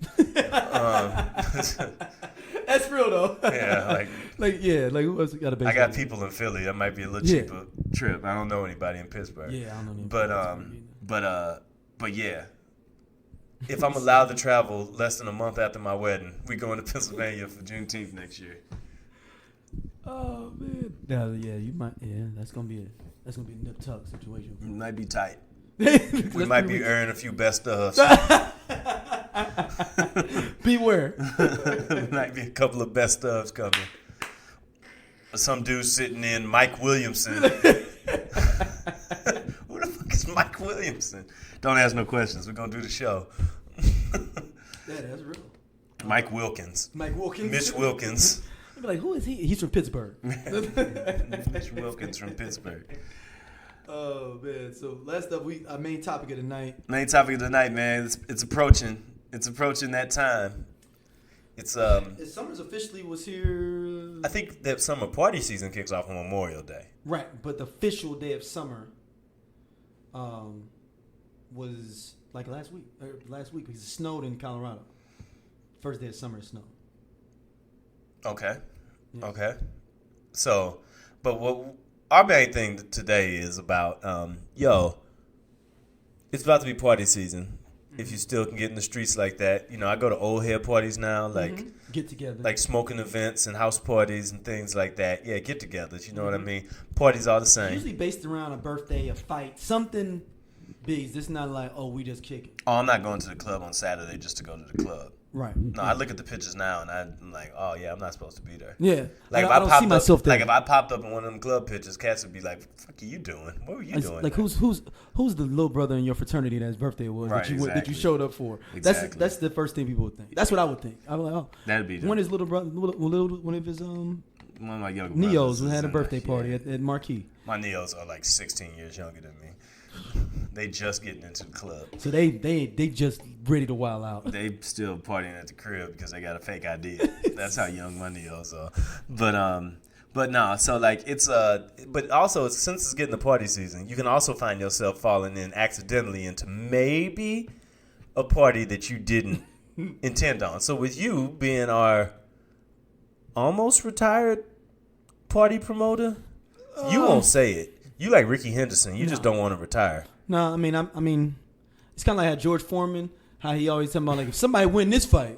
That's real though. Yeah, who else got a baseball? I got game? people in Philly. That might be a little cheaper trip. I don't know anybody in Pittsburgh. Yeah, I don't know anybody. But yeah. If I'm allowed to travel less than a month after my wedding, we going to Pennsylvania for Juneteenth next year. Oh man. Yeah, you might. Yeah, that's gonna be a nip tuck situation. It might be tight. We might be earning a few best ofs. Beware. Might be a couple of best ofs coming. Some dude sitting in Mike Williamson. Who the fuck is Mike Williamson? Don't ask no questions. We're gonna do the show. That's real. Mike Wilkins. Mitch Wilkins. I'd be like, who is he? He's from Pittsburgh. Mitch Wilkins from Pittsburgh. Oh man! So last up, our main topic of the night. Main topic of the night, man. It's approaching. It's approaching that time. Summer's officially was here. I think that summer party season kicks off on Memorial Day. Right, but the official day of summer, was like last week. Last week because it snowed in Colorado. First day of summer it snowed. Okay. Yeah. Okay. So, but what our main thing today is about, it's about to be party season. Mm-hmm. If you still can get in the streets like that. I go to old head parties now, like get together, like smoking events and house parties and things like that. Yeah, get-togethers. You know what I mean? Parties are the same. Usually based around a birthday, a fight, something big. It's not like, we just kick it. Oh, I'm not going to the club on Saturday just to go to the club. Right. No, I look at the pictures now and I'm like, oh yeah, I'm not supposed to be there. Yeah. Like I don't see myself there. Like if I popped up in one of them club pictures, cats would be like, "What the fuck are you doing? What were you doing?" Like who's the little brother in your fraternity that his birthday was that you showed up for? Exactly. That's the first thing people would think. That's what I would think. I'm like, oh, that'd be one of his little brother, one of his one of my younger Neos who had a birthday party at Marquee. My Neos are like 16 years younger than me. They just getting into the club. So they just ready to wild out. They still partying at the crib because they got a fake ID. That's how young my Neos are. But no, so like it's but also since it's getting the party season, you can also find yourself falling in accidentally into maybe a party that you didn't intend on. So with you being our almost retired party promoter, you won't say it. You like Ricky Henderson. You just don't want to retire. No, I mean, it's kind of like how George Foreman, how he always talking about like if somebody win this fight,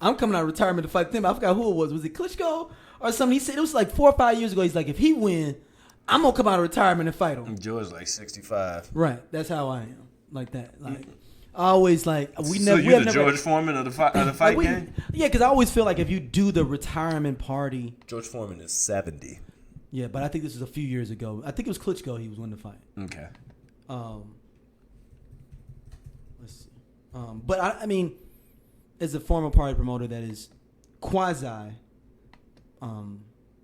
I'm coming out of retirement to fight them. I forgot who it was. Was it Klitschko or something? He said it was like 4 or 5 years ago. He's like, if he win, I'm gonna come out of retirement and fight him. George's like 65. Right. That's how I am. Like that. Like I always like we so never. So you're the George Foreman of the fight game? Yeah, because I always feel like if you do the retirement party, George Foreman is 70. Yeah, but I think this was a few years ago. I think it was Klitschko he was winning the fight. Okay. Let's see. But I mean, as a former party promoter that is quasi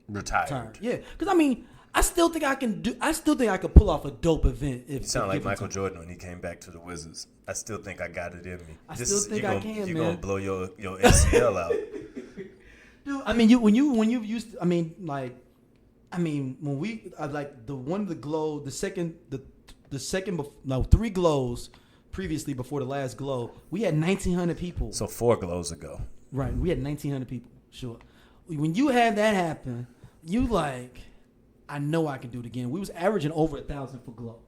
retired. Yeah, because I mean, I still think I could pull off a dope event. If you sound like Michael Jordan when he came back to the Wizards. I still think I got it in me. Still think I can, man. You're gonna blow your ACL out. Dude, I mean, when you used, I mean, like. I mean, when we like the second, 3 glows previously before the last glow, we had 1,900 people. So 4 glows ago. Right, we had 1,900 people. Sure. When you have that happen, you like, I know I can do it again. We was averaging over 1,000 for glow.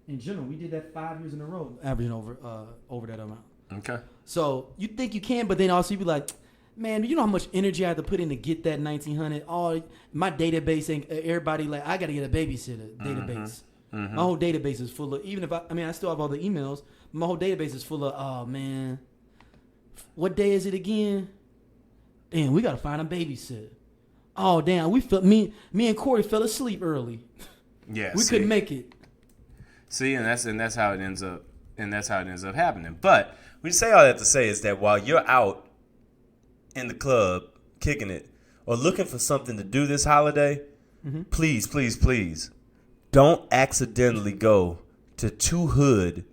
In general, we did that 5 years in a row, averaging over that amount. Okay. So you think you can, but then also you be like, man, you know how much energy I have to put in to get that 1,900? Oh, my database ain't everybody like I got to get a babysitter database. Mm-hmm. My whole database is full of I still have all the emails. My whole database is full of, oh man, what day is it again? damn, we gotta find a babysitter. Oh damn, me and Corey fell asleep early. Yeah, we couldn't make it. See, and that's how it ends up, happening. But we say all that to say is that while you're out in the club kicking it or looking for something to do this holiday, please, please, please, don't accidentally go to too hood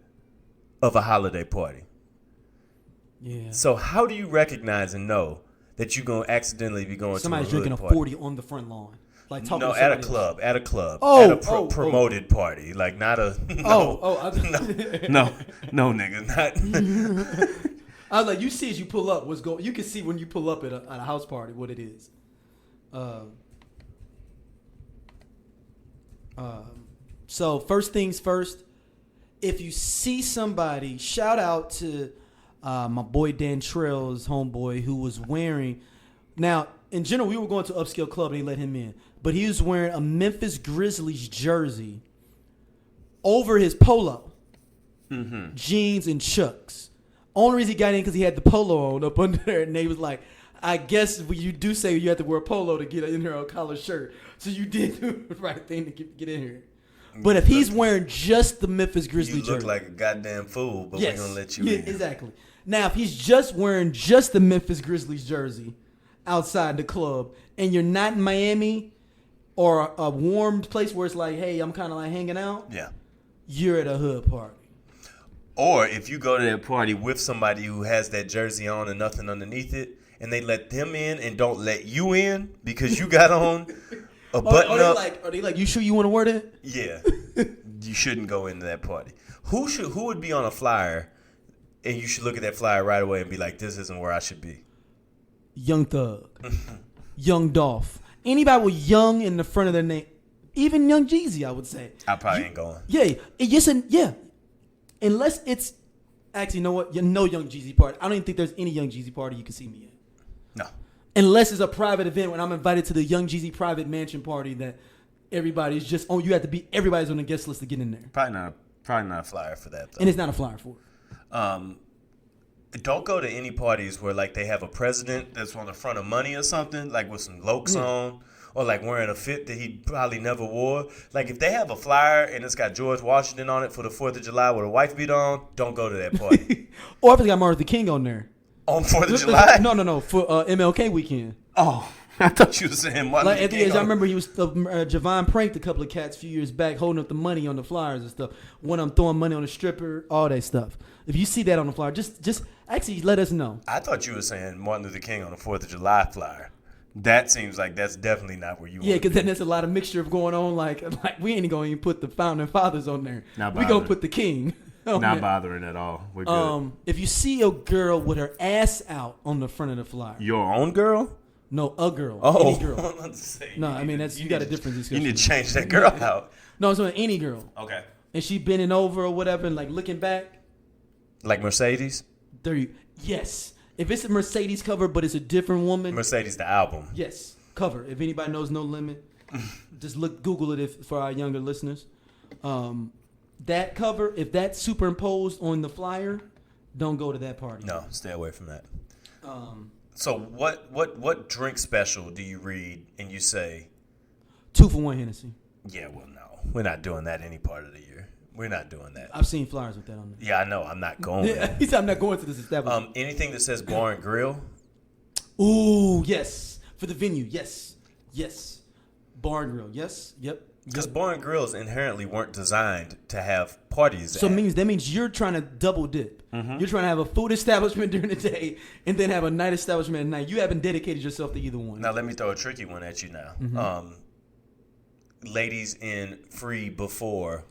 of a holiday party. Yeah. So how do you recognize and know that you're gonna accidentally be going somebody's to a hood drinking party? a 40 on the front lawn? Like talking No, to at a somebody club, at a club, Oh, at a promoted party, like not a no, no, nigga, not. I was like, you see as you pull up what's going. You can see when you pull up at a house party what it is. So first things first, if you see somebody, shout out to my boy Dan Trail's homeboy who was wearing. Now, in general, we were going to an upscale club and they let him in, but he was wearing a Memphis Grizzlies jersey over his polo, jeans and chucks. Only reason he got in because he had the polo on up under there, and they was like, I guess you do say you have to wear a polo to get in here on a collared shirt, so you did do the right thing to get in here. But if he's wearing just the Memphis Grizzlies jersey, you look like a goddamn fool, but we're gonna let you in. Exactly. Now, if he's just wearing just the Memphis Grizzlies jersey outside the club, and you're not in Miami or a warm place where it's like, hey, I'm kind of like hanging out, you're at a hood party. Or if you go to that party with somebody who has that jersey on and nothing underneath it, and they let them in and don't let you in because you got on a button up. Are they like, you sure you want to wear that? Yeah. You shouldn't go into that party. Who would be on a flyer, and you should look at that flyer right away and be like, this isn't where I should be? Young Thug. Young Dolph. Anybody with Young in the front of their name. Even Young Jeezy, I would say. I probably ain't going. Yeah. Unless it's actually, you know what? No Young Jeezy party. I don't even think there's any Young Jeezy party you can see me at. No. Unless it's a private event when I'm invited to the Young Jeezy private mansion party that everybody's just on. You have to be everybody's on the guest list to get in there. Probably not a flyer for that though. And it's not a flyer for it. Don't go to any parties where like they have a president that's on the front of money or something, like with some lokes on, or like wearing a fit that he probably never wore. Like if they have a flyer and it's got George Washington on it for the 4th of July with a wife beat on, don't go to that party. Or if it's got Martin Luther King on there. On 4th of July? No, for MLK weekend. Oh, I thought you were saying Martin Luther King. I remember he was Javon pranked a couple of cats a few years back, holding up the money on the flyers and stuff. One of them throwing money on the stripper, all that stuff. If you see that on the flyer, just actually let us know. I thought you were saying Martin Luther King on the 4th of July flyer. That seems like that's definitely not where you want to be. because then there's a lot of mixture of going on. Like we ain't going to even put the founding fathers on there. We going to put the king. Not bothering at all. We're good. If you see a girl with her ass out on the front of the flyer. Your own girl? No, a girl. Oh. Any girl. No, I mean, you got a different discussion. You need to change that girl out. No, it's on any girl. Okay. And she bending over or whatever and like looking back. Like Mercedes? Yes. If it's a Mercedes cover, but it's a different woman. Mercedes, the album. Yes. Cover. If anybody knows No Limit, just Google it for our younger listeners. That cover, if that's superimposed on the flyer, don't go to that party. No, stay away from that. So what drink special do you read and you say 2 for 1 Hennessy? Yeah, well, no. We're not doing that any part of the year. We're not doing that. I've seen flyers with that on there. Yeah, I know. I'm not going. He said I'm not going to this establishment. Anything that says bar and grill? Ooh, yes. For the venue, yes. Bar and grill, yes. Yep. Because bar and grills inherently weren't designed to have parties. So that means you're trying to double dip. Mm-hmm. You're trying to have a food establishment during the day and then have a night establishment at night. You haven't dedicated yourself to either one. Now let me throw a tricky one at you now. Mm-hmm. Ladies in free before.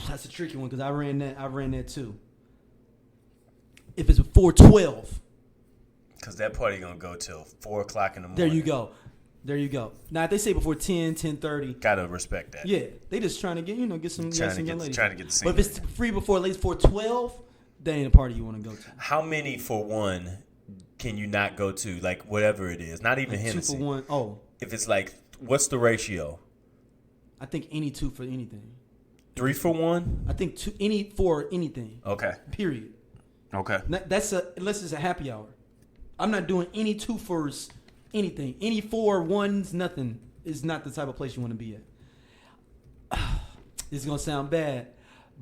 That's a tricky one because I ran that too. If it's before 12. Because that party gonna go till 4 o'clock in the morning. There you go. Now if they say before 10, 10:30. Gotta respect that. Yeah, they just trying to get some young ladies. Trying to get the scene. But if it's free before 12, that ain't a party you want to go to. How many for one can you not go to? Like whatever it is, not even Hennessy. 2 for 1. Oh. If it's like, what's the ratio? I think any 2 for anything. 3 for 1? I think any for anything. Okay. Period. Okay. That's unless it's a happy hour. I'm not doing any 2-fers, anything. Any 4-1s, nothing. Is not the type of place you want to be at. This is gonna sound bad,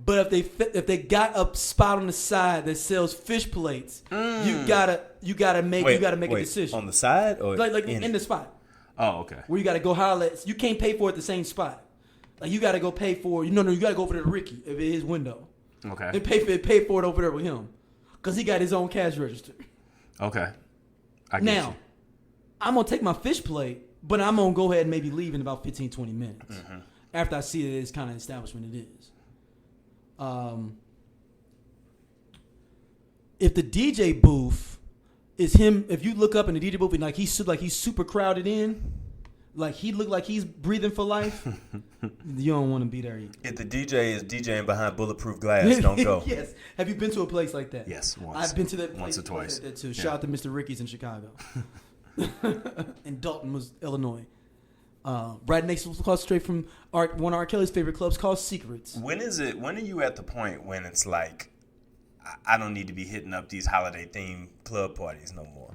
but if they got a spot on the side that sells fish plates, you gotta make a decision on the side or like in the spot. Oh, okay. Where you gotta go holler at. You can't pay for it at the same spot. Like you gotta go pay for. You gotta go over there to Ricky if it's his window. Okay. And pay for it over there with him, cause he got his own cash register. Okay. Now, I'm gonna take my fish plate, but I'm gonna go ahead and maybe leave in about 15, 20 minutes after I see that it's kind of establishment it is. If the DJ booth is him, if you look up in the DJ booth and he's super crowded in, like he look like he's breathing for life, you don't want to be there either. If the DJ is DJing behind bulletproof glass, don't go. Yes. Have you been to a place like that? Yes, once. I've been to that place once or twice. Like that too. Shout out to Mr. Ricky's in Chicago. And Dalton was Illinois. Right next to across straight from one of R. Kelly's favorite clubs called Secrets. When are you at the point when it's like, I don't need to be hitting up these holiday themed club parties no more?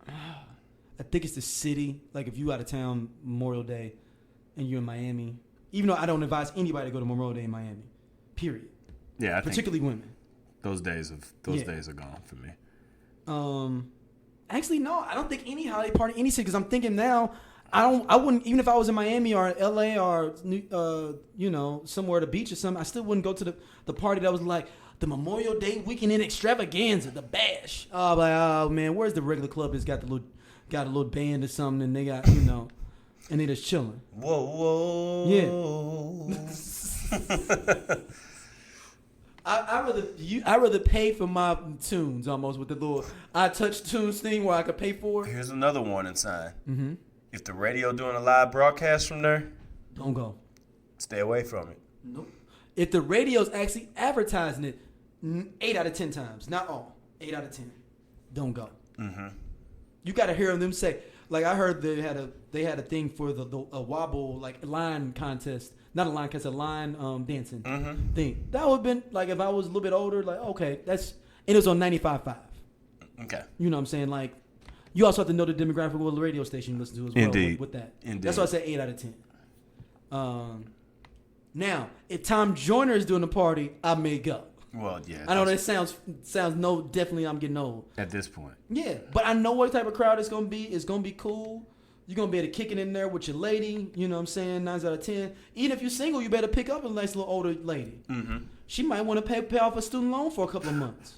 I think it's the city. Like if you out of town Memorial Day and you're in Miami, even though I don't advise anybody to go to Memorial Day in Miami, period. Yeah, particularly women. Those days are gone for me. Actually, no, I don't think any holiday party, any city, because I'm thinking now, I wouldn't, even if I was in Miami or LA or, somewhere at the beach or something, I still wouldn't go to the party that was like the Memorial Day weekend in extravaganza, the bash. Oh man, where's the regular club that's got a little band or something and they got, and they just chilling. Whoa. Yeah. I'd rather pay for my tunes almost with the little I touch tunes thing where I could pay for it. Here's another warning sign. Mm-hmm. If the radio doing a live broadcast from there, don't go. Stay away from it. Nope. If the radio's actually advertising it, 8 out of 10 times, not all, 8 out of 10, don't go. Mm-hmm. You got to hear them say, like I heard they had a thing for the wobble like line contest. Not a line contest, a line dancing thing. That would have been like if I was a little bit older, like okay, and it was on 95.5. Okay. You know what I'm saying? Like you also have to know the demographic of the radio station you listen to as well. Indeed. With that. Indeed. That's why I say 8 out of 10. Now, if Tom Joyner is doing a party, I may go. Well, yeah. I know that sounds definitely I'm getting old. At this point. Yeah, but I know what type of crowd it's going to be. It's going to be cool. You're going to be able to kick it in there with your lady. You know what I'm saying? 9 out of 10. Even if you're single, you better pick up a nice little older lady. Mm-hmm. She might want to pay off a student loan for a couple of months.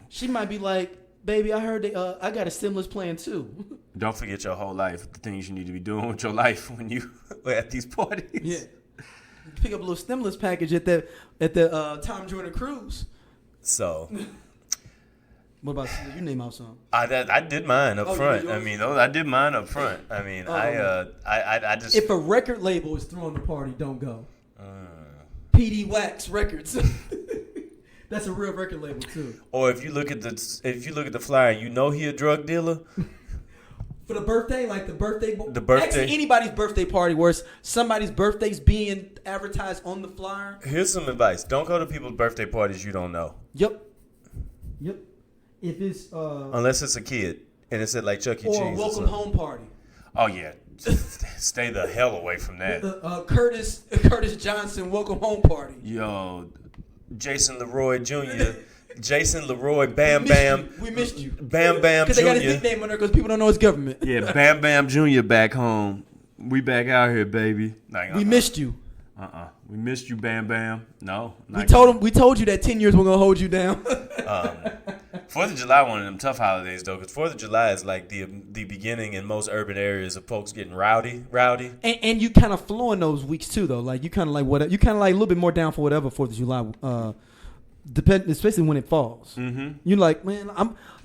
She might be like, baby, I heard I got a stimulus plan too. Don't forget your whole life, the things you need to be doing with your life when you are at these parties. Yeah. Pick up a little stimulus package at the Tom Joyner cruise. So... What about you? Name out some. I did mine up front. I mean, I did mine up front. I mean, I just. If a record label is throwing the party, don't go. PD Wax Records. That's a real record label too. Or if you look at the flyer, you know he a drug dealer. For the birthday, like the birthday. Actually, anybody's birthday party where somebody's birthday's being advertised on the flyer. Here's some advice: don't go to people's birthday parties you don't know. Yep. If it's unless it's a kid and it's at like Chuck E. Cheese or a welcome home party. Oh yeah, stay the hell away from that. Curtis Johnson welcome home party. Yo, Jason Leroy Jr. Jason Leroy Bam Bam. We missed you. Bam Bam Jr. Because they got his nickname on there because people don't know his government. Yeah, Bam Bam Jr. back home. We back out here, baby. We missed you. We missed you, Bam Bam. No. We told you that 10 years we're going to hold you down. 4th of July, one of them tough holidays, though, because 4th of July is like the beginning in most urban areas of folks getting rowdy. And you kind of flow in those weeks, too, though. Like, you kind of like a little bit more down for whatever 4th of July, especially when it falls. Mm-hmm. You're like, man,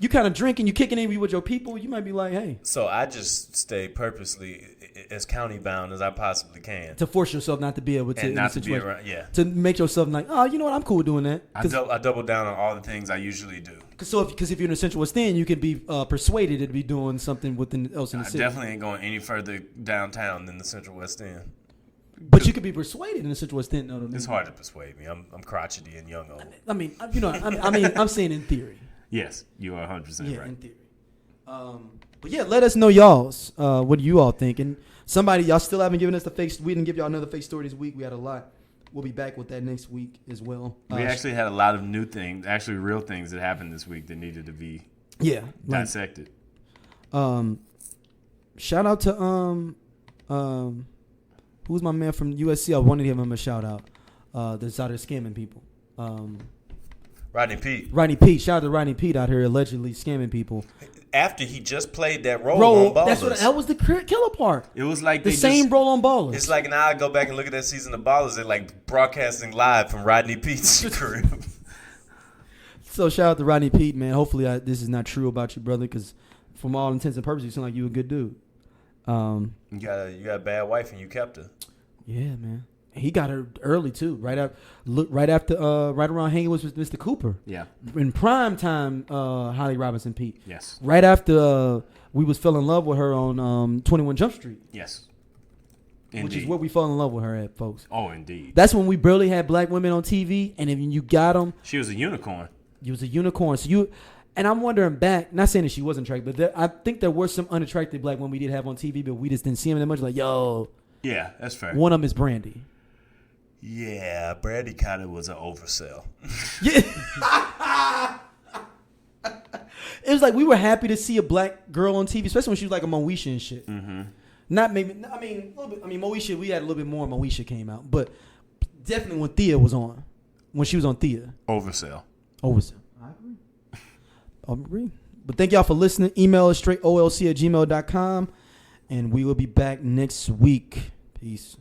you kind of drinking, you kicking in with your people, you might be like, hey. So I just stay purposely as county bound as I possibly can. To force yourself not to be able to. And not to be around, yeah. To make yourself like, oh, you know what, I'm cool doing that. I double down on all the things I usually do. Because if you're in the Central West End, you can be persuaded to be doing something else in the city. I definitely ain't going any further downtown than the Central West End. But you could be persuaded in a situation. No. It's hard to persuade me. I'm crotchety and young old. I mean, I'm saying in theory. Yes, you are 100% Yeah, right. in theory. But yeah, let us know y'all's. What do you all think? And somebody, y'all still haven't given us the fake. We didn't give y'all another fake story this week. We had a lot. We'll be back with that next week as well. We actually had a lot of new things, actually real things that happened this week that needed to be dissected. Shout out to who's my man from USC? I wanted to give him a shout out. That's out there scamming people. Rodney Pete. Shout out to Rodney Pete out here allegedly scamming people. After he just played that role on Ballers. That was the killer part. It was like the same role on Ballers. It's like now I go back and look at that season of Ballers. They're like broadcasting live from Rodney Pete's crib. So shout out to Rodney Pete, man. Hopefully this is not true about you, brother, because from all intents and purposes, you seem like you a good dude. You got a bad wife and you kept her. Yeah, man. He got her early too. Right around hanging with Mr. Cooper. Yeah. In prime time, Holly Robinson Pete. Yes. Right after we was fell in love with her on 21 Jump Street. Yes. Indeed. Which is where we fell in love with her at, folks. Oh, indeed. That's when we barely had black women on TV, and if you got them, she was a unicorn. You was a unicorn. So and I'm wondering back, not saying that she wasn't attractive, but I think there were some unattractive black women we did have on TV, but we just didn't see them that much. Like, yo. Yeah, that's fair. One of them is Brandy. Yeah, Brandy kind of was an oversell. Yeah. It was like we were happy to see a black girl on TV, especially when she was like a Moesha and shit. Mm-hmm. Not maybe. I mean, a little bit. I mean, Moesha. We had a little bit more. Moesha came out, but definitely when Thea was on, when she was on Thea. Oversell. I agree. But thank y'all for listening. Email us straight olc@gmail.com, and we will be back next week. Peace.